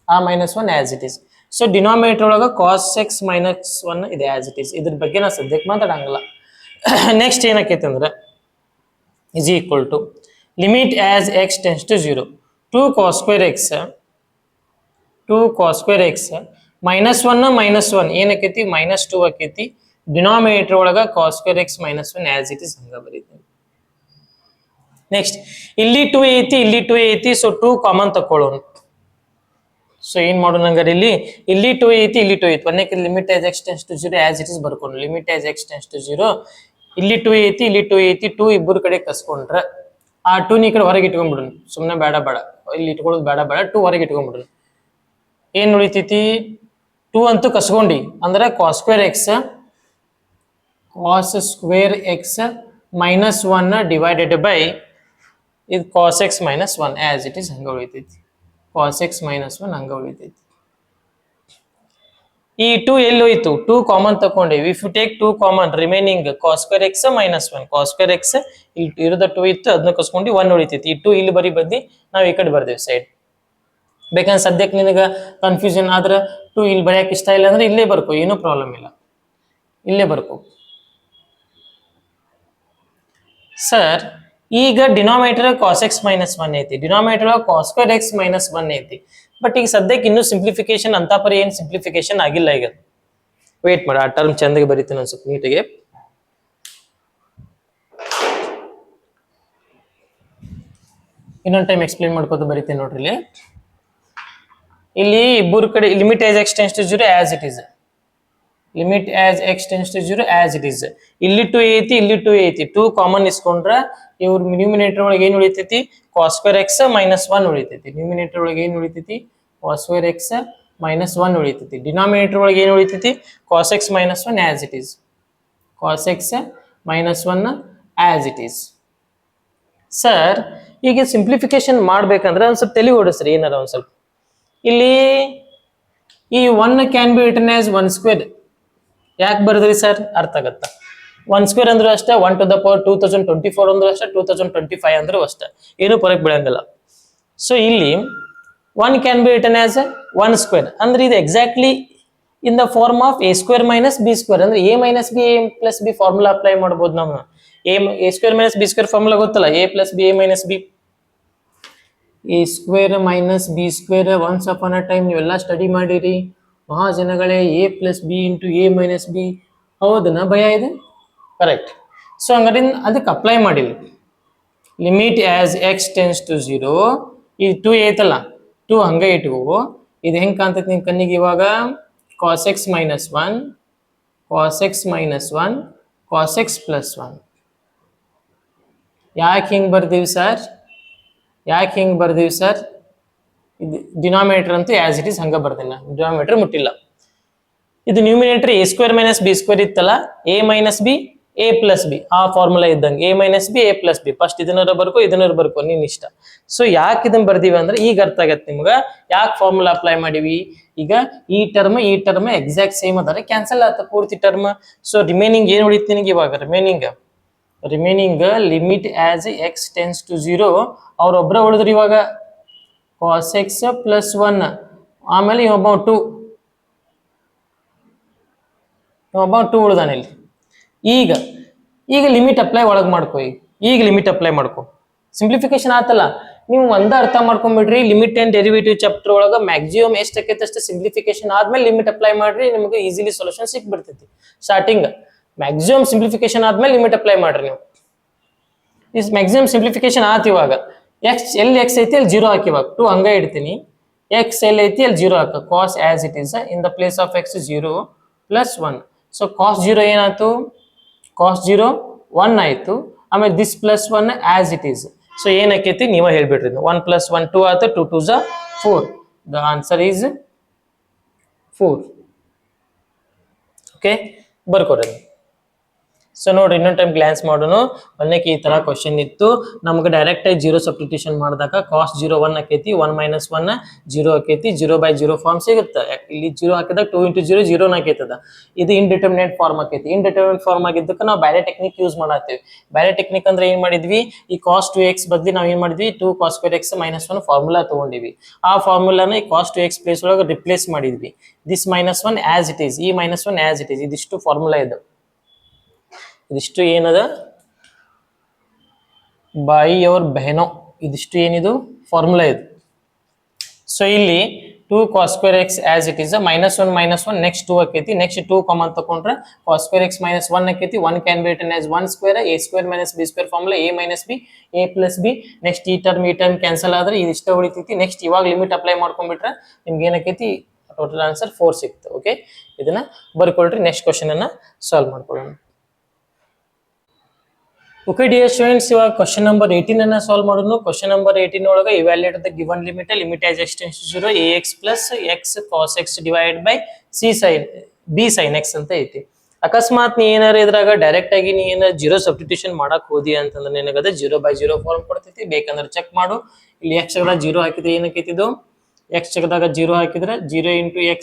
ಆ minus one as it is. So denominator ಒಳಗೆ ಕಾಸ್ ಎಕ್ಸ್ ಮೈನಸ್ ಒನ್ ಇದೆ ಆಸ್ ಇಟ್ ಈಸ್. ಇದ್ರ ಬಗ್ಗೆ ನಾ ಸದ್ಯಕ್ಕೆ ಮಾತಾಡಂಗಿಲ್ಲ. ನೆಕ್ಸ್ಟ್ ಏನಕ್ಕೈತೆ ಅಂದ್ರೆ is equal to limit as x tends to 0 2 cos square x minus 1 ಏನಕ್ಕೈತಿ minus 2 ಆಕೈತಿ. ಡಿನಾಮಿನೇಟರ್ ಒಳಗ cos square x minus 1 as it is ಹಂಗ ಬರೀತೀನಿ. ನೆಕ್ಸ್ಟ್ ಇಲ್ಲಿ 2 ಐತಿ, ಇಲ್ಲಿ 2 ಐತಿ, ಸೊ 2 ಕಾಮನ್ ತಕೊಳ್ಳೋಣ. ಸೊ ಏನ್ ಮಾಡೋಣ ಹಂಗಾರೆ, ಇಲ್ಲಿ 2 ಐತಿ, ಇಲ್ಲಿ 2 ಐತಿ, ಒಂದಕ್ಕೆ limit as x tends to 0 as it is ಬರ್ಕೊಂಡು limit as x tends to 0. ಇಲ್ಲಿ 2 ಐತಿ, ಇಲ್ಲಿ 2 ಐತಿ, 2 ಇಬ್ಬರು ಕಡೆ ಕಸ್ಕೊಂಡ್ರೆ ಆ 2 ಈ ಕಡೆ ಹೊರಗೆ ಇಟ್ಕೊಂಡ್ಬಿಡೋಣ. ಸುಮ್ಮನೆ ಬೇಡ ಇಲ್ಲಿ ಇಟ್ಕೊಳ್ಳೋದು ಬೇಡ 2 ಹೊರಗೆ ಇಟ್ಕೊಂಡ್ಬಿಡೋಣ. ಏನ್ ಉಳಿತೈತಿ, 2 ಅಂತೂ ಕಸ್ಕೊಂಡಿ ಅಂದ್ರೆ cos square x minus 1 divided by ಇದು cos x minus 1 as it is ಹಂಗ ಉಳಿತೈತಿ. ಕಾಸ್ ಎಕ್ಸ್ ಮೈನಸ್ 1 ಹಂಗ ಉಳಿತೈತಿ. ಈ 2 ಎಲ್ಲಿ ಹೋಯ್ತು, 2 ಕಾಮನ್ ತಕೊಂಡೇವಿ. If you take 2 common remaining cos square x minus 1, cos square x ಇಲ್ಲಿ ಇರೋದ 2 ಇತ್ತು, ಅದನ್ನ ಕಸ್ಕೊಂಡು 1 ಉಳಿತೈತಿ. ಈ 2 ಇಲ್ಲಿ ಬದಿ ನಾವು ಈ ಕಡೆ ಬರ್ದೇವಿ ಸೈಡ್. ಬೇಕಂದ್ರೆ ಸದ್ಯಕ್ಕೆ ನಿನಗೆ ಕನ್ಫ್ಯೂಷನ್ ಆದ್ರೆ 2 ಇಲ್ಲಿ ಬರೆಯಕ್ಕೆ ಇಷ್ಟ ಇಲ್ಲ ಅಂದ್ರೆ ಇಲ್ಲೇ ಬರ್ಕೋ, ಏನೂ ಪ್ರಾಬ್ಲಮ್ ಇಲ್ಲ, ಇಲ್ಲೇ ಬರ್ಕೋ. ಸರ್ ಈಗ ಡಿನಾಮಿನೇಟರ್ ಕಾಸ್ ಎಕ್ಸ್ ಮೈನಸ್ 1 ಐತಿ, denominator cos square x minus 1 ಐತಿ. ಬಟ್ ಈಗ ಸದ್ಯಕ್ಕೆ ಇನ್ನೂ ಸಿಂಪ್ಲಿಫಿಕೇಶನ್ ಅಂತ ಪರಿ ಏನು ಸಿಂಪ್ಲಿಫಿಕೇಶನ್ ಆಗಿಲ್ಲ. ಈಗ ವೇಟ್ ಮಾಡಿ, ಆ ಟರ್ಮ್ ಚಂದಗೆ ಬರೀತೀನಿ ಒಂದು ಸ್ವಲ್ಪ ನೀಟಿಗೆ. ಇನ್ನೊಂದು ಟೈಮ್ ಎಕ್ಸ್ಪ್ಲೇನ್ ಮಾಡ್ಕೋತ ಬರೀತೀನಿ ನೋಡ್ರಿ. ಇಲ್ಲಿ ಇಬ್ಬರು ಕಡೆ limit as x tends to 0 as it is, limit as x tends to 0 as it is. ಇಲ್ಲಿ 2 ಐತಿ, ಇಲ್ಲಿ 2 ಐತಿ, 2 ಕಾಮನ್ ಇಸ್ಕೊಂಡ್ರೆ ಇವ್ರ ನ್ಯೂಮಿನೇಟರ್ ಒಳಗೆ ಏನು ಉಳಿತೈತಿ, ಕಾಸ್ ಸ್ಕ್ವೇರ್ ಎಕ್ಸ್ ಮೈನಸ್ 1 ಉಳಿತೈತಿ. ನ್ಯೂಮಿನೇಟರ್ ಒಳಗೆ ಏನು ಉಳಿತೈತಿ, ಕಾಸ್ ಸ್ಕ್ವೇರ್ ಎಕ್ಸ್ ಮೈನಸ್ 1 ಉಳಿತೈತಿ. ಡಿನಾಮಿನೇಟರ್ ಒಳಗೆ ಏನು ಉಳಿತೈತಿ, cos x minus 1 as it is, cos x minus 1 as it is. Sir ಈಗ ಸಿಂಪ್ಲಿಫಿಕೇಶನ್ ಮಾಡ್ಬೇಕಂದ್ರೆ ಒಂದು ಸ್ವಲ್ಪ ತಲೆ ಓಡಿಸ್ರಿ ಏನಾರ ಒಂದು ಸ್ವಲ್ಪ. ಇಲ್ಲಿ ಈ 1 can be written as 1 square ಯಾಕೆ ಬರೆದ್ರಿ ಸರ್, ಅರ್ಥ ಆಗತ್ತ. 1 ಸ್ಕ್ವೇರ್ ಅಂದ್ರೂ ಅಷ್ಟೇ, 1 to the power 2024 ಅಂದ್ರೂ ಅಷ್ಟೇ, 2025 ಅಂದ್ರೂ ಅಷ್ಟೇ, ಏನು ಫರಕ್ ಬೀಳಂಗಿಲ್ಲ. ಸೊ ಇಲ್ಲಿ 1 can be written as 1 square ಅಂದ್ರೆ ಇದು exactly in the form of a square minus b square. ಅಂದ್ರೆ a minus b a plus b formula apply ಮಾಡ್ಬೋದು ನಾವು. a square minus b square formula ಗೊತ್ತಲ್ಲ, a plus b a minus b, a square minus b square. Once upon a time ನೀವೆಲ್ಲ ಸ್ಟಡಿ ಮಾಡಿರಿ ಮಹಾಜನಗಳೇ, a plus b into a minus b. ಹೌದನ ಭಯ ಇದೆ? ಕರೆಕ್ಟ್. ಸೊ ಹಂಗಾರೆ ಅದಕ್ಕೆ ಅಪ್ಲೈ ಮಾಡಿಲ್ಲ. Limit as x tends to 0, ಈ 2 ಐತಲ್ಲ 2 ಹಂಗೆ ಇಟ್ಕೋ. ಇದು ಹೆಂಗೆ ಕಾಣ್ತೈತಿ ನಿನ್ ಕಣ್ಣಿಗೆ ಇವಾಗ, cos x minus 1, cos x minus 1, cos x plus 1. ಯಾಕೆ ಹಿಂಗೆ ಬರ್ದೀವಿ ಸರ್, ಯಾಕೆ ಹಿಂಗೆ ಬರ್ದೀವಿ ಸರ್? ಇದು ಡಿನಾಮಿನೇಟರ್ ಅಂತೂ ಆಸ್ ಇಟ್ ಈಸ್ ಹಂಗೆ ಬರ್ದಿಲ್ಲ, ಡಿನಾಮಿನೇಟರ್ ಮುಟ್ಟಿಲ್ಲ. ಇದು numerator a square minus b square ಇತ್ತಲ್ಲ, a minus b a plus b, ಆ ಫಾರ್ಮುಲಾ ಇದ್ದಂಗೆ a minus b a plus b. First ಇದನ್ನಾರ ಬರ್ಕೋ ನೀನ್ ಇಷ್ಟ. ಸೊ ಯಾಕೆ ಇದನ್ನ ಬರ್ದೀವಿ ಅಂದ್ರೆ ಈಗ ಅರ್ಥ ಆಗತ್ತೆ ನಿಮ್ಗೆ ಯಾಕೆ ಫಾರ್ಮುಲಾ ಅಪ್ಲೈ ಮಾಡಿವಿ. ಈಗ ಈ ಟರ್ಮ್ ಎಕ್ಸಾಕ್ಟ್ ಸೇಮ್ ಅದಾರೆ, ಕ್ಯಾನ್ಸಲ್ ಆತ ಪೂರ್ತಿ ಟರ್ಮ್. ಸೊ ರಿಮೈನಿಂಗ್ ಏನು ಉಳಿತು ನಿನಗೆ ಇವಾಗ, remaining limit as x tends to 0 ಅವ್ರೊಬ್ಬರ ಉಳಿದ್ರು ಇವಾಗ ಕಾಸ್ ಎಕ್ಸ್ ಪ್ಲಸ್ 1, ಆಮೇಲೆ ಒಬ್ಬ 2 ಉಳ್ದಾನೆ ಇಲ್ಲಿ. ಈಗ ಲಿಮಿಟ್ ಅಪ್ಲೈ ಒಳಗೆ ಮಾಡ್ಕೋ. ಈಗ ಲಿಮಿಟ್ ಅಪ್ಲೈ ಮಾಡ್ಕೋ. ಸಿಂಪ್ಲಿಫಿಕೇಶನ್ ಆತಲ್ಲ, ನೀವು ಒಂದ ಅರ್ಥ ಮಾಡ್ಕೊಂಡ್ಬಿಡ್ರಿ. ಲಿಮಿಟ್ ಅಂಡ್ ಡೆರಿವೇಟಿವ್ ಚಾಪ್ಟರ್ ಒಳಗೆ ಮ್ಯಾಕ್ಸಿಮಮ್ ಎಷ್ಟು ಆಕೈತೆ ಅಷ್ಟು ಸಿಂಪ್ಲಿಫಿಕೇಶನ್ ಆದ್ಮೇಲೆ ಲಿಮಿಟ್ ಅಪ್ಲೈ ಮಾಡ್ರಿ, ನಿಮಗೆ ಈಸಿಲಿ ಸೊಲ್ಯೂಷನ್ ಸಿಕ್ಬಿಡ್ತೈತಿ. ಸ್ಟಾರ್ಟಿಂಗ್ ಮ್ಯಾಕ್ಸಿಮಮ್ ಸಿಂಪ್ಲಿಫಿಕೇಶನ್ ಆದ್ಮೇಲೆ ಲಿಮಿಟ್ ಅಪ್ಲೈ ಮಾಡ್ರಿ ನೀವು. ಇಸ್ ಮ್ಯಾಕ್ಸಿಮಮ್ ಸಿಂಪ್ಲಿಫಿಕೇಶನ್ ಆತ. ಇವಾಗ ಎಕ್ಸ್ ಎಲ್ಲಿ ಎಕ್ಸ್ ಐತಿ ಅಲ್ಲಿ 0 ಹಾಕಿ, ಇವಾಗ 2 ಹಂಗ ಇಡ್ತೀನಿ. ಎಕ್ಸ್ ಎಲ್ಲಿ ಐತಿ ಅಲ್ಲಿ 0 ಹಾಕ. Cos as it is in the place of x 0 plus 1. So cos 0 ಏನಾಯ್ತು, ಕಾಸ್ 0 1 ಆಯ್ತು. ಆಮೇಲೆ this plus 1 as it is. So ಏನಾಕೈತಿ ನೀವ ಹೇಳ್ಬಿಡ್ರಿ. 1 ಪ್ಲಸ್ 1 2 ಆಯ್ತು, 2 2s 4. The answer is 4. Okay, ಬರ್ಕೊಡ್ರಿ. ಸೊ ನೋಡ್ರಿ ಇನ್ನೊಂದು ಟೈಮ್ ಗ್ಲಾನ್ಸ್ ಮಾಡೋಣ. ಒಂದಕ್ಕೆ ಈ ತರ ಕ್ವಶನ್ ಇತ್ತು, ನಮ್ಗೆ ಡೈರೆಕ್ಟ್ ಆಗಿ ಜೀರೋ ಸಬ್ಸ್ಟಿಟ್ಯೂಷನ್ ಮಾಡಿದಾಗ ಕಾಸ್ಟ್ 0 1 ಆಕೈತಿ, 1 - 1 0 ಆಕೈತಿ, 0/0 ಫಾರ್ಮ್ ಸಿಗುತ್ತೆ. ಇಲ್ಲಿ 0 ಹಾಕಿದಾಗ 2 × 0 0 ಆಕೈತದ. ಇದು ಇಂಡಿಟರ್ಮಿನೇಟ್ ಫಾರ್ಮ್ ಆಕೈತಿ. ಇಂಡಿಟರ್ಮಿನೇಟ್ ಫಾರ್ಮ್ ಆಗಿದ್ದಕ್ಕೆ ನಾವು ಬೇರೆ ಟೆಕ್ನಿಕ್ ಯೂಸ್ ಮಾಡತ್ತೀವಿ. ಬೇರೆ ಟೆಕ್ನಿಕ್ ಅಂದ್ರೆ ಏನ್ ಮಾಡಿದ್ವಿ, ಈ cos 2x ಬದಲಿ ನಾವ್ ಏನ್ ಮಾಡಿದ್ವಿ, 2 cos square x - 1 ಫಾರ್ಮುಲಾ ತಗೊಂಡಿವಿ. ಆ ಫಾರ್ಮುಲಾನ ಈ cos 2x ಪ್ಲೇಸ್ ಒಳಗೆ ರಿಪ್ಲೇಸ್ ಮಾಡಿದ್ವಿ. ದಿಸ್ -1 ಆಸ್ ಇಟ್ ಈಸ್, ಈ -1 ಆಸ್ ಇಟ್ ಈಸ್. ಇದಿಷ್ಟು ಫಾರ್ಮುಲಾ ಇದು, ಇದಿಷ್ಟು ಏನದ ಬಾಯಿ ಅವ್ರ ಬೆಹನೋ, ಇದಿಷ್ಟು ಏನಿದು ಫಾರ್ಮುಲಾ ಇದು. ಸೊ ಇಲ್ಲಿ 2 cos square x as it is, -1 - 1 next 2 ಆಕೈತಿ. ನೆಕ್ಸ್ಟ್ 2 ಕಾಮನ್ ತಕೊಂಡ್ರೆ cos square x - 1 ಆಕೈತಿ. 1 can be written as 1 square, a square - b square formula, a - b a + b. Next ಈ ಟರ್ಮ್ ಕ್ಯಾನ್ಸಲ್ ಆದ್ರೆ ಇದಿಷ್ಟ ಉಳಿತೈತಿ. ನೆಕ್ಸ್ಟ್ ಇವಾಗ ಲಿಮಿಟ್ ಅಪ್ಲೈ ಮಾಡ್ಕೊಂಡ್ಬಿಟ್ರೆ ನಿಮ್ಗೆ ಏನಾಕೈತಿ, ಟೋಟಲ್ ಆನ್ಸರ್ 4 ಸಿಕ್ತು. ಓಕೆ, ಇದನ್ನ ಬರ್ಕೊಳ್ರಿ. ನೆಕ್ಸ್ಟ್ ಕ್ವಶನ್ ಅನ್ನ ಸಾಲ್ವ್ ಮಾಡ್ಕೊಳ್ಳೋಣ. ಓಕೆ ಡಿಯರ್ ಸ್ಟೂಡೆಂಟ್ಸ್, ಇವಾಗ ಕ್ವಶನ್ ನಂಬರ್ 18 ಅನ್ನ ಸಾಲ್ವ್ ಮಾಡೋಣ. ಕ್ವಶನ್ ನಂಬರ್ 18 ಒಳಗೆ evaluate the given limit, limit as x → 0 ax + x cos x / c sin b sin x ಅಂತ ಐತಿ. ಅಕಸ್ಮಾತ್ ನೀ ಏನಾರ ಇದ್ರಾಗ ಡೈರೆಕ್ಟ್ ಆಗಿ ನೀ ಏನಾರ ಜೀರೋ ಸಬ್ಸ್ಟಿಟ್ಯೂಷನ್ ಮಾಡಕ್ ಹೋದಿ ಅಂತಂದ್ರೆ ನಿನಗದ 0/0 ಫಾರ್ಮ್ ಕೊಡ್ತೈತಿ. ಬೇಕಂದ್ರೆ ಚೆಕ್ ಮಾಡು. ಇಲ್ಲಿ x ಜಾಗದಾಗ 0 ಹಾಕಿದ್ರೆ ಏನಕ್ಕೈತಿ, ಇದು x ಜಾಗದಾಗ 0 ಹಾಕಿದ್ರೆ 0 × x,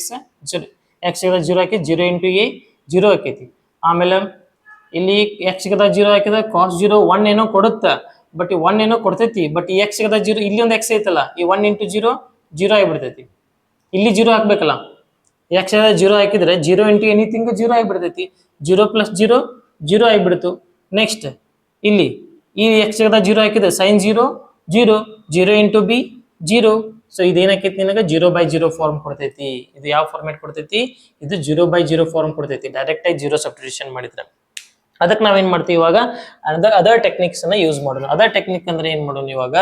x ಜಾಗದಾಗ 0 ಹಾಕಿ 0 × a 0 ಆಕೈತಿ. ಆಮೇಲೆ ಇಲ್ಲಿ x ಜಾಗದಾಗ 0 ಹಾಕಿದ್ರೆ cos 0 1 ಏನೋ ಕೊಡುತ್ತಾ, ಬಟ್ 1 ಏನೋ ಕೊಡ್ತೈತಿ. ಬಟ್ ಈ x ಜಾಗದಾಗ 0, ಇಲ್ಲಿ ಒಂದು x ಐತಲ್ಲ, ಈ 1 × 0 0 ಆಗಿಬಿಡ್ತೈತಿ. ಇಲ್ಲಿ 0 ಹಾಕ್ಬೇಕಲ್ಲ, x ಜಾಗದಾಗ 0 ಹಾಕಿದ್ರೆ 0 × ಎನಿಥಿಂಗ್ 0 ಆಗಿಬಿಡ್ತೈತಿ. 0 + 0 0 ಆಗಿಬಿಡ್ತು. ನೆಕ್ಸ್ಟ್ ಇಲ್ಲಿ ಈ x ಜಾಗದಾಗ 0 ಹಾಕಿದ್ರೆ sin 0 0, 0 × b 0. ಸೊ ಇದೇನಾಕೈತಿ, ನಿನಗೆ 0/0 ಫಾರ್ಮ್ ಕೊಡ್ತೈತಿ. ಇದು ಯಾವ ಫಾರ್ಮೇಟ್ ಕೊಡ್ತೈತಿ, ಇದು 0/0 ಫಾರ್ಮ್ ಕೊಡ್ತೈತಿ ಡೈರೆಕ್ಟ್ ಆಗಿ ಜೀರೋ ಸಬ್ಸ್ಟಿಟ್ಯೂಷನ್ ಮಾಡಿದ್ರೆ. ಅದಕ್ಕೆ ನಾವೇನ್ ಮಾಡ್ತೀವಿ ಇವಾಗ, ಅದರ್ ಟೆಕ್ನಿಕ್ಸ್ ಅನ್ನ ಯೂಸ್ ಮಾಡೋಣ. ಅದರ್ ಟೆಕ್ನಿಕ್ ಅಂದ್ರೆ ಏನ್ ಮಾಡೋಣ, ಇವಾಗ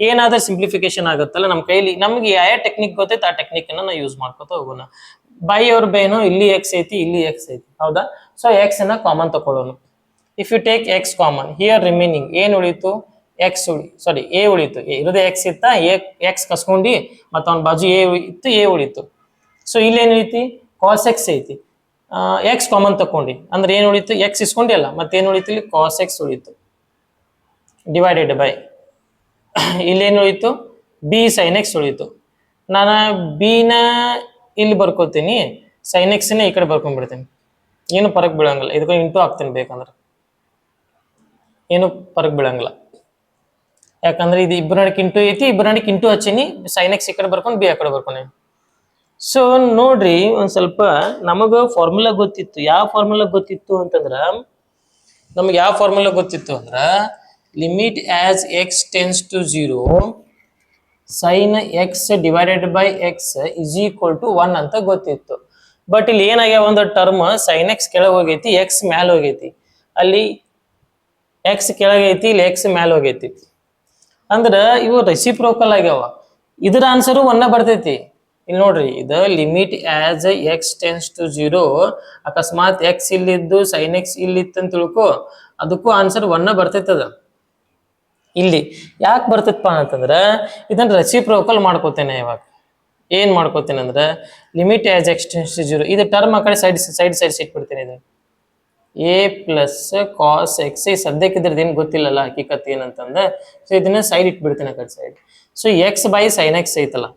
ಏನಾದ್ರೂ ಸಿಂಪ್ಲಿಫಿಕೇಶನ್ ಆಗುತ್ತಲ್ಲ ನಮ್ಮ ಕೈಲಿ, ನಮ್ಗೆ ಯಾವ ಟೆಕ್ನಿಕ್ ಗೊತ್ತೈತೆ ಆ ಟೆಕ್ನಿಕ್ ಅನ್ನ ನಾವು ಯೂಸ್ ಮಾಡ್ಕೊತ ಹೋಗೋಣ. ಬೈ ಅವ್ರ ಬೇನು ಇಲ್ಲಿ x ಐತಿ, ಇಲ್ಲಿ x ಐತಿ, ಹೌದಾ. ಸೊ x ಅನ್ನ ಕಾಮನ್ ತಕೊಳ್ಳೋಣ. If you take x common, here remaining ಏನ್ ಉಳಿತು, a ಉಳಿತು. ಇರೋದೇ x ಇತ್ತ, x ಕಸ್ಕೊಂಡಿ ಮತ್ತ ಅವ್ನ ಬಾಜು a ಇತ್ತು, a ಉಳಿತು. ಸೊ ಇಲ್ಲಿ ಏನ್ ಐತಿ, cos x ಐತಿ. x ಕಾಮನ್ ತಕೊಂಡಿ ಅಂದ್ರೆ ಏನ್ ಉಳಿತು, x ಇಸ್ಕೊಂಡಿ ಅಲ್ಲ, ಮತ್ತೇನ್ ಉಳಿತು, ಇಲ್ಲಿ cos x ಉಳಿತು ಡಿವೈಡೆಡ್ ಬೈ ಇಲ್ಲೇನು ಉಳಿತು, b sin x ಉಳಿತು. ನಾನು b ನ ಇಲ್ಲಿ ಬರ್ಕೋತೀನಿ, sin x ನ ಈ ಕಡೆ ಬರ್ಕೊಂಡ್ಬಿಡ್ತೀನಿ. ಏನು ಫರಕ್ ಬೀಳಂಗಿಲ್ಲ, ಇದಕ್ಕೆ ಇಂಟು ಹಾಕ್ತೀನಿ ಬೇಕಂದ್ರೆ, ಏನು ಫರಕ್ ಬೀಳಂಗಿಲ್ಲ. ಯಾಕಂದ್ರೆ ಇದು ಇಬ್ಬರ ನಡಕ್ ಇಂಟು ಐತಿ, ಇಬ್ಬರ ನಡಕ್ ಇಂಟು ಹಚ್ಚೀನಿ, sin x ಈ ಕಡೆ ಬರ್ಕೊಂಡು b ಆ ಕಡೆ ಬರ್ಕೊಂಡಿ. ಸೊ ನೋಡ್ರಿ, ಒಂದ್ ಸ್ವಲ್ಪ ನಮಗ ಫಾರ್ಮುಲಾ ಗೊತ್ತಿತ್ತು. ಯಾವ ಫಾರ್ಮುಲಾ ಗೊತ್ತಿತ್ತು ಅಂತಂದ್ರ, ನಮ್ಗೆ ಯಾವ ಫಾರ್ಮುಲಾ ಗೊತ್ತಿತ್ತು ಅಂದ್ರ, limit as x tends to 0 sin x / x = 1 ಅಂತ ಗೊತ್ತಿತ್ತು. ಬಟ್ ಇಲ್ಲಿ ಏನಾಗ್ಯಾವ, ಒಂದು ಟರ್ಮ್ sin x ಕೆಳಗೆ ಹೋಗೈತಿ, x ಮ್ಯಾಲ ಹೋಗೈತಿ. ಅಲ್ಲಿ x ಕೆಳಗೆ ಐತಿ, ಇಲ್ಲಿ x ಮ್ಯಾಲ ಹೋಗೈತಿ. ಅಂದ್ರ ಇವು ರೆಸಿಪ್ರೋಕಲ್ ಆಗ್ಯಾವ. ಇದ್ರ ಆನ್ಸರು 1 ಬರ್ತೈತಿ. ಇಲ್ಲಿ ನೋಡ್ರಿ, ಇದು limit as x tends to 0, ಅಕಸ್ಮಾತ್ x ಇಲ್ಲಿದ್ದು sin x ಇಲ್ಲಿತ್ತು ಅಂತ ತಿಳ್ಕೊ, ಅದಕ್ಕೂ ಆನ್ಸರ್ 1 ಬರ್ತೈತದ. ಇಲ್ಲಿ ಯಾಕೆ ಬರ್ತೈತಪ್ಪ ಅಂತಂದ್ರ, ಇದನ್ನ ರೆಸಿಪ್ರೋಕಲ್ ಮಾಡ್ಕೋತೇನೆ. ಇವಾಗ ಏನ್ ಮಾಡ್ಕೋತೇನೆ ಅಂದ್ರೆ, limit as x tends to 0, ಇದು ಟರ್ಮ್ ಆ ಕಡೆ ಸೈಡ್ ಇಟ್ಬಿಡ್ತೇನೆ. ಇದು a + cos x, ಸದ್ಯಕ್ಕೆ ಇದ್ರದ್ದು ಏನು ಗೊತ್ತಿಲ್ಲಲ್ಲ ಹಕೀಕತ್ ಏನಂತಂದ್ರೆ, ಸೊ ಇದನ್ನ ಸೈಡ್ ಇಟ್ಬಿಡ್ತೇನೆ ಆ ಕಡೆ ಸೈಡ್. ಸೊ x/sin x ಐತಲ್ಲ,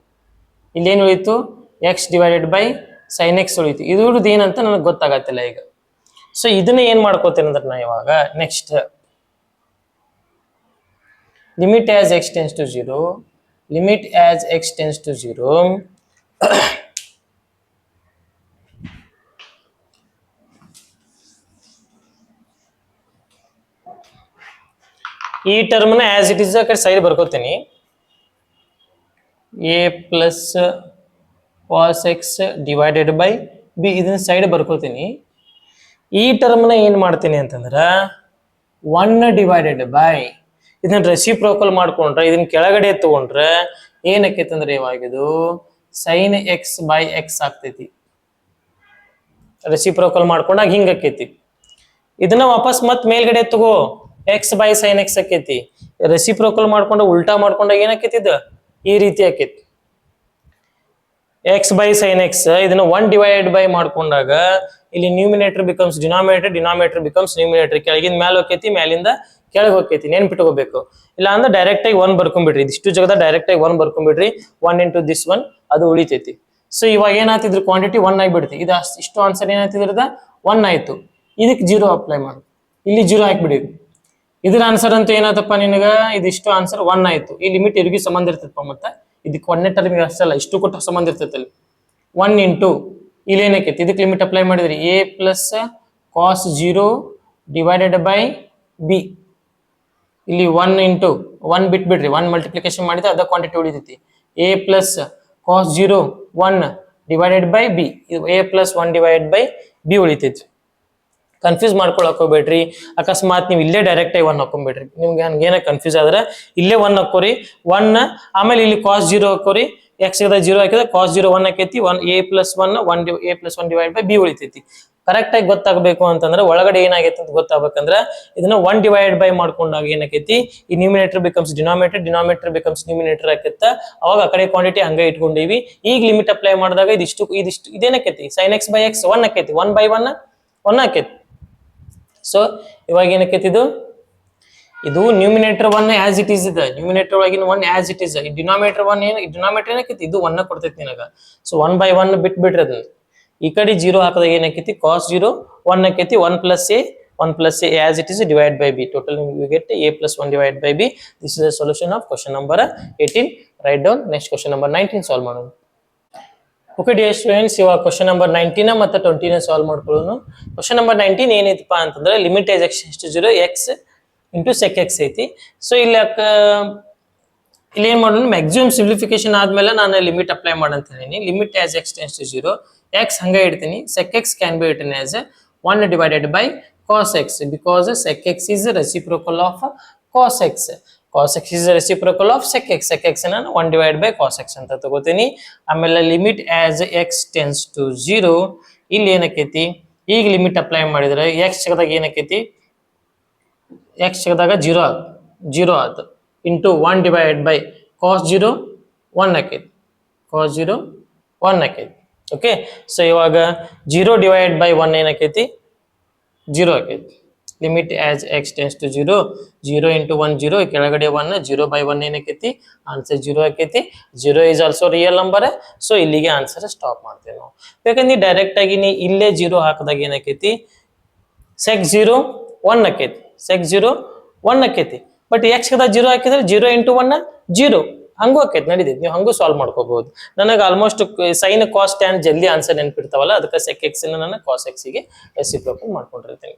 ಇಲ್ಲೇನು ಉಳಿತು, x / sin x ಉಳಿತು. ಇದ್ರದ್ದು ಏನಂತ ನನಗೆ ಗೊತ್ತಾಗತ್ತಿಲ್ಲ ಈಗ. ಸೊ ಇದನ್ನ ಏನ್ ಮಾಡ್ಕೋತೇನೆ ಅಂದ್ರೆ, ನಾ ಇವಾಗ next limit as x tends to 0, limit as x tends to 0 ಈ ಟರ್ಮ್ನ ಆಸ್ ಇಟ್ ಇಸ್ ಆ ಕಡೆ ಸೈಡ್ ಬರ್ಕೋತೀನಿ. a + cos x / b ಇದನ್ನ ಸೈಡ್ ಬರ್ಕೋತೀನಿ. ಈ ಟರ್ಮ್ನ ಏನ್ ಮಾಡ್ತೀನಿ ಅಂತಂದ್ರ 1/, ಇದನ್ನ ರೆಸಿಪ್ರೋಕಲ್ ಮಾಡ್ಕೊಂಡ್ರೆ, ಇದನ್ನ ಕೆಳಗಡೆ ತಗೊಂಡ್ರೆ ಏನಕ್ಕೈತಿ ಅಂದ್ರೆ, ಇವಾಗಿದು sin x/x ಆಗ್ತೈತಿ. ರೆಸಿಪ್ರೋಕಲ್ ಮಾಡ್ಕೊಂಡಾಗ ಹಿಂಗ ಆಕೈತಿ. ಇದನ್ನ ವಾಪಸ್ ಮತ್ ಮೇಲ್ಗಡೆ ತಗೋ, x/sin x ಆಕೈತಿ. ರೆಸಿಪ್ರೋಕಲ್ ಮಾಡ್ಕೊಂಡ ಉಲ್ಟಾ ಮಾಡ್ಕೊಂಡಾಗ ಏನಾಕೈತಿ, ಇದು ಈ ರೀತಿ ಆಕೈತಿ. ಎಕ್ಸ್ ಬೈ ಸೈನ್ ಎಕ್ಸ್ ಇದನ್ನ 1 ಡಿವೈಡೆಡ್ ಬೈ ಮಾಡ್ಕೊಂಡಾಗ ಇಲ್ಲಿ numerator becomes denominator, denominator becomes numerator. ಕೆಳಗಿಂದ ಮ್ಯಾಲ ಹೋಗ್ತೈತಿ, ಮ್ಯಾಲಿಂದ ಕೆಳಗೆ ಹೋಗ್ತೈತಿ. ನೆನ್ಪಿಟ್ಕೋಬೇಕು. ಇಲ್ಲ ಅಂದ್ರೆ ಡೈರೆಕ್ಟ್ ಆಗಿ 1 ಬರ್ಕೊಂಡ್ಬಿಡ್ರಿ. ಇದಿಷ್ಟು ಜಾಗದ ಡೈರೆಕ್ಟ್ ಆಗಿ 1 ಬರ್ಕೊಂಡ್ಬಿಡ್ರಿ. 1 into this 1 ಅದು ಉಳಿತೈತಿ. ಸೊ ಇವಾಗ ಏನಾಗ್ತಿದ್ರು ಕ್ವಾಂಟಿಟಿ 1 ಆಗಿಬಿಡ್ತಿ. ಇದು ಇಷ್ಟು ಆನ್ಸರ್ ಏನಾಗ್ತಿದ್ರದ 1 ಆಯ್ತು. ಇದಕ್ಕೆ 0 ಅಪ್ಲೈ ಮಾಡು. ಇಲ್ಲಿ 0 ಹಾಕ್ಬಿಡಿ. ಇದ್ರ ಆನ್ಸರ್ ಅಂತೂ ಏನಾಯ್ತಪ್ಪ ನಿನಗ, ಇದಿಷ್ಟು ಆನ್ಸರ್ 1 ಆಯ್ತು. ಈ ಲಿಮಿಟ್ ಇವ್ರಿಗೆ ಸಂಬಂಧ ಇರ್ತೈತಪ್ಪ. ಮತ್ತೆ ಇದಕ್ಕೆ 1ನೇ ಟರ್ಮಿಗೆ ಅಷ್ಟಲ್ಲ, ಇಷ್ಟು ಕೊಟ್ಟ ಸಂಬಂಧ ಇರ್ತೈತೆ ಅಲ್ಲಿ. 1 into ಇಲ್ಲಿ ಏನಕ್ಕೈತಿ, ಇದಕ್ಕೆ ಲಿಮಿಟ್ ಅಪ್ಲೈ ಮಾಡಿದ್ರಿ a plus cos 0 divided by b. ಇಲ್ಲಿ 1 into 1 ಬಿಟ್ಬಿಡ್ರಿ. 1 ಮಲ್ಟಿಪ್ಲಿಕೇಶನ್ ಮಾಡಿದ್ರೆ ಅದ ಕ್ವಾಂಟಿಟಿ ಉಳಿತೈತಿ. a plus cos 0 1 divided by b. ಇದು a plus 1 divided by b ಉಳಿತೈತಿ. ಕನ್ಫ್ಯೂಸ್ ಮಾಡ್ಕೊಳಕ್ ಹೋಗ್ಬೇಡ್ರಿ. ಅಕಸ್ಮಾತ್ ನೀವು ಇಲ್ಲೇ ಡೈರೆಕ್ಟ್ ಆಗಿ 1 ಹಾಕೊಂಡ್ಬಿಡ್ರಿ. ನಿಮ್ಗೆ ಹಂಗೇನ ಕನ್ಫ್ಯೂಸ್ ಆದ್ರೆ ಇಲ್ಲೇ 1 ಹಾಕೋರಿ. 1 ಆಮೇಲೆ ಇಲ್ಲಿ ಕಾಸ್ 0 ಹಾಕೋರಿ. ಎಕ್ಸ್ 0 ಹಾಕಿದ್ರೆ ಕಾಸ್ 0 1 ಆಕೈತಿ. 1 a plus 1 a plus 1 divide by b ಉಳಿತೈತಿ. ಕರೆಕ್ಟ್ ಆಗಿ ಗೊತ್ತಾಗಬೇಕು ಅಂತಂದ್ರೆ ಒಳಗಡೆ ಏನಾಗೈತಿ ಅಂತ ಗೊತ್ತಾಗಬೇಕಂದ್ರೆ ಇದನ್ನ 1 ಡಿವೈಡ್ ಬೈ ಮಾಡ್ಕೊಂಡಾಗ ಏನಾಕೈತಿ, ಈ numerator becomes denominator, denominator becomes numerator ಆಕೈತ. ಅವಾಗ ಆ ಕಡೆ ಕ್ವಾಂಟಿಟಿ ಹಂಗೆ ಇಟ್ಕೊಂಡಿವಿ. ಈಗ ಲಿಮಿಟ್ ಅಪ್ಲೈ ಮಾಡಿದಾಗ ಇದಿಷ್ಟು ಇದೇನಕೈತಿ, ಸೈನ್ ಎಕ್ಸ್ ಬೈ ಎಕ್ಸ್ 1 ಆಕೈತಿ. 1 by 1 ಆಕೈತಿ. ಸೊ ಇವಾಗ ಏನಕೈತಿ, ಇದು ನ್ಯೂಮಿನೇಟರ್ 1 ಆಸ್ ಇಟ್ ಈಸ್ ಇದೆ. ನ್ಯೂಮಿನೇಟರ್ ಒಳಗಿನ 1 ಆಸ್ ಇಟ್ ಈಸ್. ಈ ಡಿನಾಮಿನೇಟರ್ 1 ಏನು, ಡಿನಾಮಿನೇಟರ್ ಏನಕೈತಿ, ಇದು 1 ಕೊಡ್ತೈತಿ ನಿನಗ. So 1 by 1 ಬಿಟ್ಬಿಟ್ರಿ. ಅದನ್ನ ಈ ಕಡೆ 0 ಹಾಕಿದಾಗ ಏನಕೈತಿ, ಕಾಸ್ 0 1 ಆಕೈತಿ. 1 plus a as it is divided by b. Total you get a plus 1 divided by b. This is the solution of question number 18. Write down. Next question number 19 solve ಮಾಡೋಣ. ಓಕೆ ಡಿಯರ್ ಸ್ಟೂಡೆಂಟ್ಸ್, ಇವಾಗ ಕ್ವಶನ್ ನಂಬರ್ 19 ಮತ್ತು 20 ಸಾಲ್ವ್ ಮಾಡ್ಕೊಳ್ಳೋಣ. ಕ್ವಶನ್ ನಂಬರ್ 19 ಏನೈತಪ್ಪ ಅಂತಂದ್ರೆ limit as x tends to 0 x into sec x ಐತಿ. ಸೊ ಇಲ್ಲಿ ಏನ್ ಮಾಡೋಣ, ಮ್ಯಾಕ್ಸಿಮಮ್ ಸಿಂಪ್ಲಿಫಿಕೇಶನ್ ಆದ್ಮೇಲೆ ನಾನು ಲಿಮಿಟ್ ಅಪ್ಲೈ ಮಾಡಂತ ಹೇಳಿನಿ. Limit as x tends to 0 x ಹಂಗೆ ಇಡ್ತೀನಿ. Sec x can be written as 1 divided by cos x because sec x is reciprocal of cos x. Cos x is reciprocal of sec x. Sec x ನಾನು 1 ಡಿವೈಡ್ ಬೈ ಕಾಸ್ ಎಕ್ಸ್ ಅಂತ ತಗೋತೀನಿ. ಆಮೇಲೆ limit as x tends to 0 ಇಲ್ಲಿ ಏನಕ್ಕೈತಿ, ಈಗ ಲಿಮಿಟ್ ಅಪ್ಲೈ ಮಾಡಿದ್ರೆ ಎಕ್ಸ್ ಜಗದಾಗ ಏನಕ್ಕೈತಿ, ಎಕ್ಸ್ ಜಗದಾಗ 0 ಆಯ್ತು. ಇಂಟು 1 ಡಿವೈಡ್ ಬೈ ಕಾಸ್ 0 1 ಆಕೈತಿ. ಕಾಸ್ 0 1 ಆಕೈತಿ. ಓಕೆ, ಸೊ ಇವಾಗ 0 ಡಿವೈಡ್ ಬೈ 1 ಏನಕ್ಕೈತಿ, 0 ಆಕೈತಿ. Limit as x tends to 0 0 into 1 0 ಕೆಳಗಡೆ 1 0 by 1 ಏನಕ್ಕೈತಿ, ಆನ್ಸರ್ 0 ಆಕೈತಿ. 0 is also real number. So ಇಲ್ಲಿಗೆ ಆನ್ಸರ್ ಸ್ಟಾಪ್ ಮಾಡ್ತೇವೆ ನಾವು. ಬೇಕಂದ್ರೆ ಡೈರೆಕ್ಟ್ ಆಗಿ ನೀ ಇಲ್ಲೇ 0 ಹಾಕಿದಾಗ ಏನಕ್ಕೈತಿ, ಸೆಕ್ 0 1 ಆಕೈತಿ. ಸೆಕ್ 0 1 ಆಕೈತಿ. ಬಟ್ ಎಕ್ಸ್ 0 ಹಾಕಿದ್ರೆ 0 ಇಂಟು 1 0 ಹಂಗೂ ಆಕೈತಿ. ನಡೀತೈತಿ, ನೀವು ಹಂಗೂ ಸಾಲ್ವ್ ಮಾಡ್ಕೋಬಹುದು. ನನಗೆ ಆಲ್ಮೋಸ್ಟ್ ಸೈನ್ ಕಾಸ್ ಟ್ಯಾನ್ ಜಲ್ದಿ ಆನ್ಸರ್ ನೆನ್ಪಿಡ್ತಾವಲ್ಲ, ಅದಕ್ಕೆ ಸೆಕ್ ಎಕ್ಸ್ ನಾನು ಕಾಸ್ ಎಕ್ಸ್ಗೆ ರೆಸಿಪ್ರೋಕಲ್ ಮಾಡ್ಕೊಂಡಿರ್ತೀನಿ.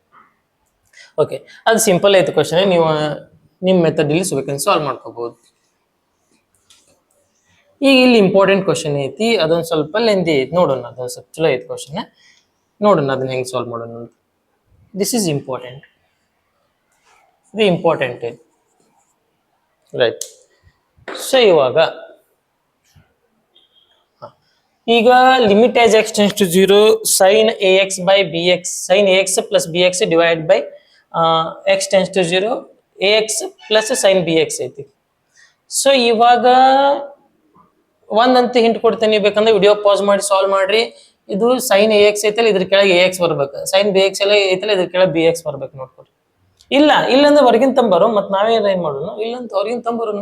ಓಕೆ, ಅದು ಸಿಂಪಲ್ ಐತೆ ಕ್ವಶನ್. ನೀವು ನಿಮ್ಮ ಮೆಥಡ್ ಇಲ್ಲಿ ಬೇಕಂದ್ರೆ ಸಾಲ್ವ್ ಮಾಡ್ಕೋಬಹುದು. ಈಗ ಇಲ್ಲಿ ಇಂಪಾರ್ಟೆಂಟ್ ಕ್ವಶನ್ ಐತಿ, ಅದೊಂದು ಸ್ವಲ್ಪ ಲೆಂದಿ ಐತಿ. ನೋಡೋಣ, ಅದೊಂದು ಸ್ವಲ್ಪ ಚಲೋ ಐತಿ ಕ್ವಶನ್. ನೋಡೋಣ ಅದನ್ನ ಹೆಂಗೆ ಸಾಲ್ವ್ ಮಾಡೋಣ. This is important. ಇದು ಇಂಪಾರ್ಟೆಂಟ್ ಐತಿ, ರೈಟ್. ಸೊ ಇವಾಗ ಈಗ limit as x tends to 0 sine a x by b x, sine a x plus b x divide by x tends to 0 a x plus sine b x ಐತಿ. ಸೊ ಇವಾಗ ಒಂದಂತ ಹಿಂಟ್ ಕೊಡ್ತೇನೆ, ಬೇಕಂದ್ರೆ ವಿಡಿಯೋ ಪಾಸ್ ಮಾಡಿ ಸಾಲ್ವ್ ಮಾಡ್ರಿ. ಇದು ಸೈನ್ ಎ ಎಕ್ಸ್ ಐತಲ್ಲ, ಇದ್ರ ಕೆಳಗೆ ಎ ಎಕ್ಸ್ ಬರ್ಬೇಕು. ಸೈನ್ ಬಿ ಎಕ್ಸ್ ಎಲ್ಲ ಐತಲ್ಲ, ಇದ್ರ ಕೆಳಗೆ ಬಿ ಎಕ್ಸ್ ಬರ್ಬೇಕು. ನೋಡ್ಕೊರಿ. ಇಲ್ಲಂದ್ರೆ ಹೊರಗಿನ ತಂಬರು, ಮತ್ ನಾವೇನ್ ಏನ್ ಮಾಡೋಣ, ಇಲ್ಲಂತ ಹೊರಗಿನ ತಂಬರು.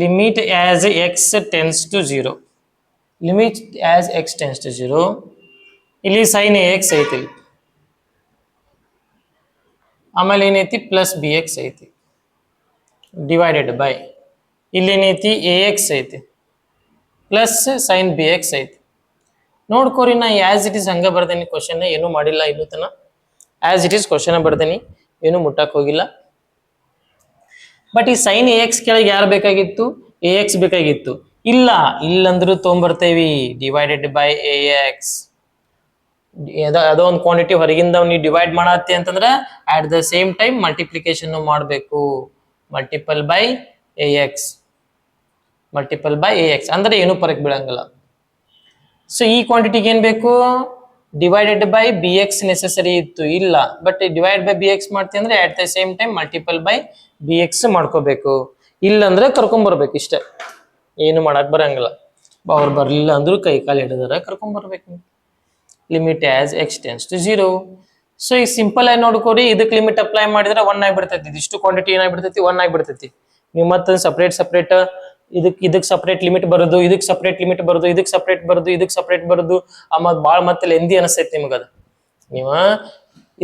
Limit as x tends to 0, limit as x tends to 0 ಇಲ್ಲಿ ಸೈನ್ ಎ ಎಕ್ಸ್ ಐತಿ, ಆಮೇಲೆ ಏನೈತಿ ಪ್ಲಸ್ ಬಿ ಎಕ್ಸ್ ಐತಿ ಡಿವೈಡೆಡ್ ಬೈ ಇಲ್ಲಿ ಏನೈತಿ ಎ ಎಕ್ಸ್ ಐತಿ ಪ್ಲಸ್ ಸೈನ್ ಬಿ ಎಕ್ಸ್ ಐತಿ. ನೋಡ್ಕೋರಿ, ನಾ ಆಸ್ ಇಟ್ ಈಸ್ ಹಂಗ ಬರ್ದೇನಿ. ಕ್ವಶನ್ ಏನು ಮಾಡಿಲ್ಲ ಇನ್ನೂ ತನ. ಆಸ್ ಇಟ್ ಈಸ್ ಕ್ವಶನ್ ಬರ್ದೇನಿ, ಏನು ಮುಟ್ಟಕ್ ಹೋಗಿಲ್ಲ. ಬಟ್ ಈ ಸೈನ್ ಎ ಎಕ್ಸ್ ಕೆಳಗೆ ಯಾರು ಬೇಕಾಗಿತ್ತು, ಎ ಎಕ್ಸ್ ಬೇಕಾಗಿತ್ತು. ಇಲ್ಲಂದ್ರೂ ತೊಗೊಂಬರ್ತೇವಿ ಡಿವೈಡೆಡ್ ಬೈ ಎ ಎಕ್ಸ್. ಅದೋ ಒಂದು ಕ್ವಾಂಟಿಟಿ ಹೊರಗಿಂದ ನೀವು ಡಿವೈಡ್ ಮಾಡತ್ತಿ ಅಂತಂದ್ರೆ at the same time multiplication ಮಾಡಬೇಕು. Multiple by a x, multiple by a x ಅಂದ್ರೆ ಏನು ಫರಕ್ ಬೀಳಂಗಿಲ್ಲ. ಸೊ ಈ ಕ್ವಾಂಟಿಟಿಗೆ ಏನ್ ಬೇಕು, divided by b x necessary ಇತ್ತು. ಇಲ್ಲ, but divide by b x ಮಾಡ್ತೀವಿ ಅಂದ್ರೆ at the same time multiple by b x ಮಾಡ್ಕೋಬೇಕು. ಇಲ್ಲಂದ್ರೆ ಕರ್ಕೊಂಬರ್ಬೇಕು ಇಷ್ಟೇ. ಏನು ಮಾಡಕ್ ಬರಂಗಿಲ್ಲ. ಅವ್ರು ಬರ್ಲಿಲ್ಲ ಅಂದ್ರೂ ಕೈ ಕಾಲು ಹಿಡಿದಾರ ಕರ್ಕೊಂಡ್ ಬರ್ಬೇಕು. Limit as x tends to 0. So ಈಗ ಸಿಂಪಲ್ ಆಗಿ ನೋಡ್ಕೋರಿ, ಇದಕ್ಕೆ ಲಿಮಿಟ್ ಅಪ್ಲೈ ಮಾಡಿದ್ರೆ 1 ಆಗಿಬಿಡ್ತೈತಿ. ಇದಿಷ್ಟು ಕ್ವಾಂಟಿಟಿ ಏನಾಗ್ಬಿಡ್ತೈತಿ 1 ಆಗಿಬಿಡ್ತೈತಿ. ನೀವು ಮತ್ತೆ ಸಪ್ರೇಟ್ ಇದಕ್ಕೆ ಸಪ್ರೇಟ್ ಲಿಮಿಟ್ ಬರೋದು, ಇದಕ್ಕೆ ಸಪ್ರೇಟ್ ಲಿಮಿಟ್ ಬರೋದು, ಇದಕ್ಕೆ ಸಪ್ರೇಟ್ ಬರೋದು, ಇದಕ್ಕೆ ಸಪ್ರೇಟ್ ಬರೋದು, ಆಮೇಲೆ ಭಾಳ ಮತ್ತೆ ಲೆಂದಿ ಅನಿಸ್ತೈತಿ ನಿಮಗದ. ನೀವ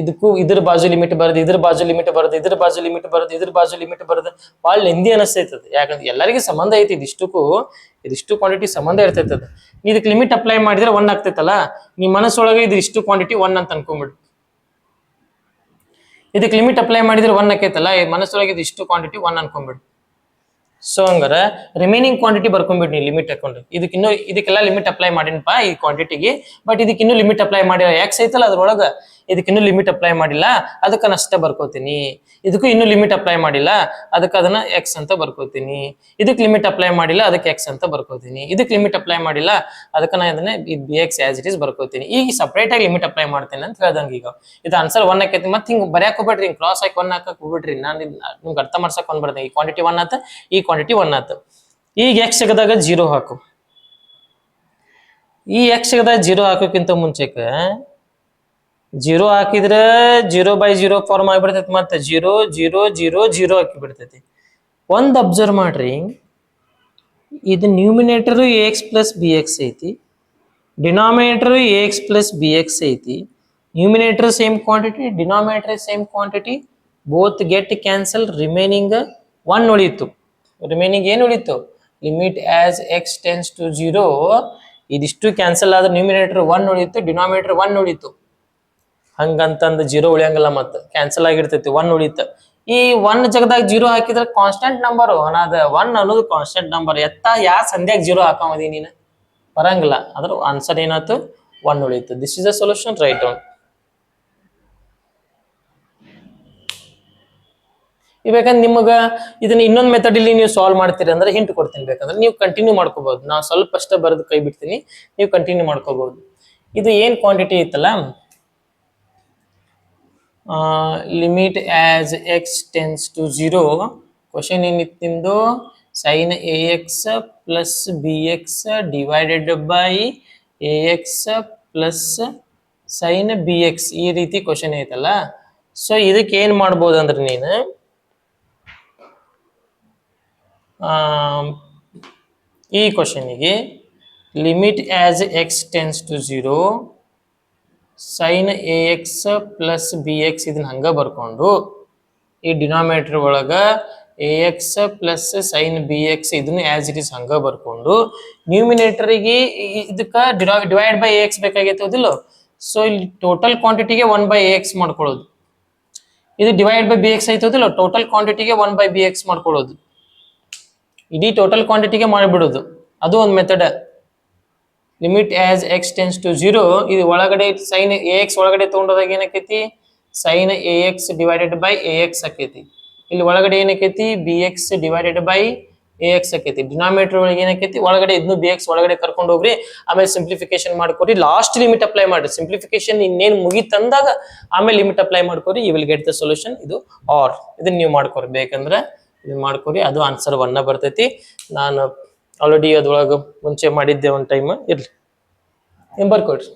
ಇದಕ್ಕೂ ಇದ್ರ ಬಾಜು ಲಿಮಿಟ್ ಬರೋದು, ಇದ್ರ ಬಾಜು ಲಿಮಿಟ್ ಬರೋದು, ಇದ್ರ ಬಾಜು ಲಿಮಿಟ್ ಬರೋದು, ಇದ್ರ ಬಾಜು ಲಿಮಿಟ್ ಬರೋದು, ಭಾಳ ಲೆಂದಿ ಅನಿಸ್ತೈತದ. ಯಾಕಂದ್ರೆ ಎಲ್ಲರಿಗೂ ಸಂಬಂಧ ಐತಿ, ಇದಿಷ್ಟು ಕ್ವಾಂಟಿಟಿ ಸಂಬಂಧ ಇರ್ತೈತದ. ನೀ ಇದಕ್ಕೆ ಲಿಮಿಟ್ ಅಪ್ಲೈ ಮಾಡಿದ್ರೆ 1 ಆಗ್ತೈತಲ್ಲ, ನೀ ಮನಸ್ಸೊಳಗೆ ಇದಿಷ್ಟು ಕ್ವಾಂಟಿಟಿ 1 ಅಂತ ಅನ್ಕೊಂಡ್ಬಿಡು. ಇದಕ್ಕೆ ಲಿಮಿಟ್ ಅಪ್ಲೈ ಮಾಡಿದ್ರೆ 1 ಆಕೈತಲ್ಲ, ಮನಸ್ಸೊಳಗೆ ಇದಿಷ್ಟು ಕ್ವಾಂಟಿಟಿ 1 ಅನ್ಕೊಂಡ್ಬಿಡು. ಸೊ ಹಂಗಾರ ರಿಮೈನಿಂಗ್ ಕ್ವಾಂಟಿಟಿ ಬರ್ಕೊಂಡ್ಬಿಡ್ನಿ ಲಿಮಿಟ್ ಹಾಕೊಂಡು. ಇದಕ್ಕೆಲ್ಲ ಲಿಮಿಟ್ ಅಪ್ಲೈ ಮಾಡಿನಪ್ಪ ಈ ಕ್ವಾಂಟಿಟಿಗೆ, ಬಟ್ ಇದಕ್ಕಿನ್ನೂ ಲಿಮಿಟ್ ಅಪ್ಲೈ ಮಾಡಿಲ್ಲ. ಎಕ್ಸ್ ಐತಲ್ಲ ಅದ್ರೊಳಗ, ಇದಕ್ಕಿನ್ನೂ ಲಿಮಿಟ್ ಅಪ್ಲೈ ಮಾಡಿಲ್ಲ, ಅದಕ್ಕೆ ನಷ್ಟ ಬರ್ಕೋತೀನಿ. ಇದಕ್ಕೂ ಇನ್ನೂ ಲಿಮಿಟ್ ಅಪ್ಲೈ ಮಾಡಿಲ್ಲ, ಅದಕ್ಕೆ ಅದನ್ನ ಎಕ್ಸ್ ಅಂತ ಬರ್ಕೋತೀನಿ. ಇದಕ್ಕೆ ಲಿಮಿಟ್ ಅಪ್ಲೈ ಮಾಡಿಲ್ಲ, ಅದಕ್ಕೆ ಎಕ್ಸ್ ಅಂತ ಬರ್ಕೋತೀನಿ. ಇದಕ್ಕೆ ಲಿಮಿಟ್ ಅಪ್ಲೈ ಮಾಡಿಲ್ಲ, ಅದಕ್ಕೆ ನಾ ಇದನ್ನ b x as it is ಬರ್ಕೋತೀನಿ. ಈಗ ಸಪ್ರೇಟ್ ಆಗಿ ಲಿಮಿಟ್ ಅಪ್ಲೈ ಮಾಡ್ತೇನೆ ಅಂತ ಹೇಳ್ದಂಗೆ. ಈಗ ಇದು ಆನ್ಸರ್ 1 ಆಕೈತಿ. ಮತ್ತೆ ಹಿಂಗ್ ಬರ್ಯಾಕ್ ಹೋಗ್ಬೇಡ್ರಿ, ಹಿಂಗ್ ಕ್ರಾಸ್ ಹಾಕಿ 1 ಹಾಕಕ್ ಹೋಗ್ಬಿಡ್ರಿ. ನಾನು ನಿಮ್ಗೆ ಅರ್ಥ ಮಾಡ್ಸಕ್ ಬಂದ್ಬರ್ತೀನಿ. ಈ ಕ್ವಾಂಟಿಟಿ 1 ಆತ, ಈ ಕ್ವಾಂಟಿಟಿ 1 ಆತ. ಈಗ ಎಕ್ಸ್ ಸಿಗದಾಗ 0 ಹಾಕು. ಈ ಎಕ್ಸ್ ಸಿಗದಾಗ 0 ಹಾಕೋಕ್ಕಿಂತ ಮುಂಚೆಕ್ಕೆ 0 ಹಾಕಿದ್ರೆ 0/0 ಫಾರ್ಮ್ ಆಗಿಬಿಡ್ತೈತಿ. ಮತ್ತೆ 0 0 0 0 ಹಾಕಿ ಬಿಡ್ತೈತಿ. ಒಂದ್ ಅಬ್ಸರ್ವ್ ಮಾಡ್ರಿ, ಇದು numerator ax plus b x ಐತಿ, denominator ax plus b x ಐತಿ. Numerator same quantity, denominator same quantity, both get cancel. Remaining 1 ಉಳಿತು. ರಿಮೈನಿಂಗ್ ಏನು ಉಳಿತು? Limit as x tends to 0. ಇದಿಷ್ಟು ಕ್ಯಾನ್ಸಲ್ ಆದ್ರೆ ನ್ಯೂಮಿನೇಟರ್ 1 ಉಳಿತು, ಡಿನಾಮಿನೇಟರ್ 1 ಉಳಿತು. ಹಂಗಂತಂದು 0 ಉಳಿಯಂಗಿಲ್ಲ, ಮತ್ತೆ ಕ್ಯಾನ್ಸಲ್ ಆಗಿರ್ತೈತಿ, 1 ಉಳಿತ. ಈ 1 ಜಗದಾಗ 0 ಹಾಕಿದ್ರೆ ಕಾನ್ಸ್ಟೆಂಟ್ ನಂಬರ್ ಅದ. 1 ಅನ್ನೋದು ಕಾನ್ಸ್ಟೆಂಟ್ ನಂಬರ್. ಯಾ ಸಂಧ್ಯಾಗ 0 ಹಾಕಮದಿ ನೀನು ಬರಂಗಿಲ್ಲ. ಅದ್ರ ಆನ್ಸರ್ ಏನಾಯ್ತು? 1 ಉಳಿತು. This is the solution. Write down. ಬೇಕಂದ್ರೆ ನಿಮಗ ಇದನ್ನ ಇನ್ನೊಂದು ಮೆಥಡ್ ಇಲ್ಲಿ ನೀವು ಸಾಲ್ವ್ ಮಾಡ್ತೀರಿ ಅಂದ್ರೆ ಹಿಂಟ್ ಕೊಡ್ತೀನಿ. ಬೇಕಂದ್ರೆ ನೀವು ಕಂಟಿನ್ಯೂ ಮಾಡ್ಕೋಬಹುದು. ನಾವು ಸ್ವಲ್ಪ ಅಷ್ಟೇ ಬರೆದು ಕೈ ಬಿಡ್ತೀನಿ, ನೀವು ಕಂಟಿನ್ಯೂ ಮಾಡ್ಕೋಬಹುದು. ಇದು ಏನ್ ಕ್ವಾಂಟಿಟಿ ಐತಲ್ಲ, limit as x tends to 0. Question ಏನಿತ್ತು ನಿಮ್ದು? Sine a x plus b x divided by a x plus sine b x, ಈ ರೀತಿ ಕ್ವಶನ್ ಐತಲ್ಲ. ಸೊ ಇದಕ್ಕೆ ಏನ್ ಮಾಡ್ಬೋದು ಅಂದ್ರೆ ನೀನು ಈ ಕ್ವಶನಿಗೆ limit as x tends to 0 sine a x plus b x ಇದನ್ನ ಹಂಗ ಬರ್ಕೊಂಡು, ಈ ಡಿನಾಮಿನೇಟರ್ ಒಳಗ a x plus sine b x ಇದನ್ನು ಆಸ್ ಇಟ್ ಇಸ್ ಹಂಗ ಬರ್ಕೊಂಡು, ನ್ಯೂಮಿನೇಟರಿಗೆ ಇದಕ್ಕ ಡಿವೈಡ್ ಬೈ ಎ ಎಕ್ಸ್ ಬೇಕಾಗೈತೆ ಹೌದಿಲ್ಲ. ಸೊ ಇಲ್ಲಿ ಟೋಟಲ್ ಕ್ವಾಂಟಿಟಿಗೆ 1/ax ಮಾಡ್ಕೊಳ್ಳೋದು. ಇದು ಡಿವೈಡ್ ಬೈ ಬಿ ಎಕ್ಸ್ ಐತೋದಿಲ್ಲ, ಟೋಟಲ್ ಕ್ವಾಂಟಿಟಿಗೆ 1/bx ಮಾಡ್ಕೊಳ್ಳೋದು. ಇಡೀ ಟೋಟಲ್ ಕ್ವಾಂಟಿಟಿಗೆ ಮಾಡಿಬಿಡೋದು. ಅದು ಒಂದು method. Limit as x tends to 0, ಇದು ಒಳಗಡೆ ಸೈನ್ ಎ ಎಕ್ಸ್ ಒಳಗಡೆ ತಗೊಂಡೋದಾಗ ಏನಾಕೈತಿ? Sine a x divided by a x ಆಕೈತಿ. ಇಲ್ಲಿ ಒಳಗಡೆ ಏನಕೈತಿ? B x divided by a x ಆಕೈತಿ. ಡಿನಾಮಿನೇಟರ್ ಒಳಗೆ ಏನಕೈತಿ? ಒಳಗಡೆ ಇದನ್ನು ಬಿ ಎಕ್ಸ್ ಒಳಗಡೆ ಕರ್ಕೊಂಡು ಹೋಗ್ರಿ. ಆಮೇಲೆ ಸಿಂಪ್ಲಿಫಿಕೇಶನ್ ಮಾಡ್ಕೊರಿ, ಲಾಸ್ಟ್ ಲಿಮಿಟ್ ಅಪ್ಲೈ ಮಾಡ್ರಿ. ಸಿಂಪ್ಲಿಫಿಕೇಶನ್ ಇನ್ನೇನು ಮುಗಿತಂದಾಗ ಆಮೇಲೆ ಲಿಮಿಟ್ ಅಪ್ಲೈ ಮಾಡ್ಕೊರಿ. You will get the solution. ಇದು ಆರ್ ಇದನ್ನ ನೀವು ಮಾಡ್ಕೊರಿ. ಬೇಕಂದ್ರೆ ಇದು ಮಾಡ್ಕೊರಿ, ಅದು ಆನ್ಸರ್ 1 ಬರ್ತೈತಿ. ನಾನು ಆಲ್ರೆಡಿ ಅದ್ರೊಳಗೆ ಮುಂಚೆ ಮಾಡಿದ್ದೆ ಒಂದು ಟೈಮ್. ಇರ್ಲಿ, ನೀವು ಬರ್ಕೊಡ್ರಿ.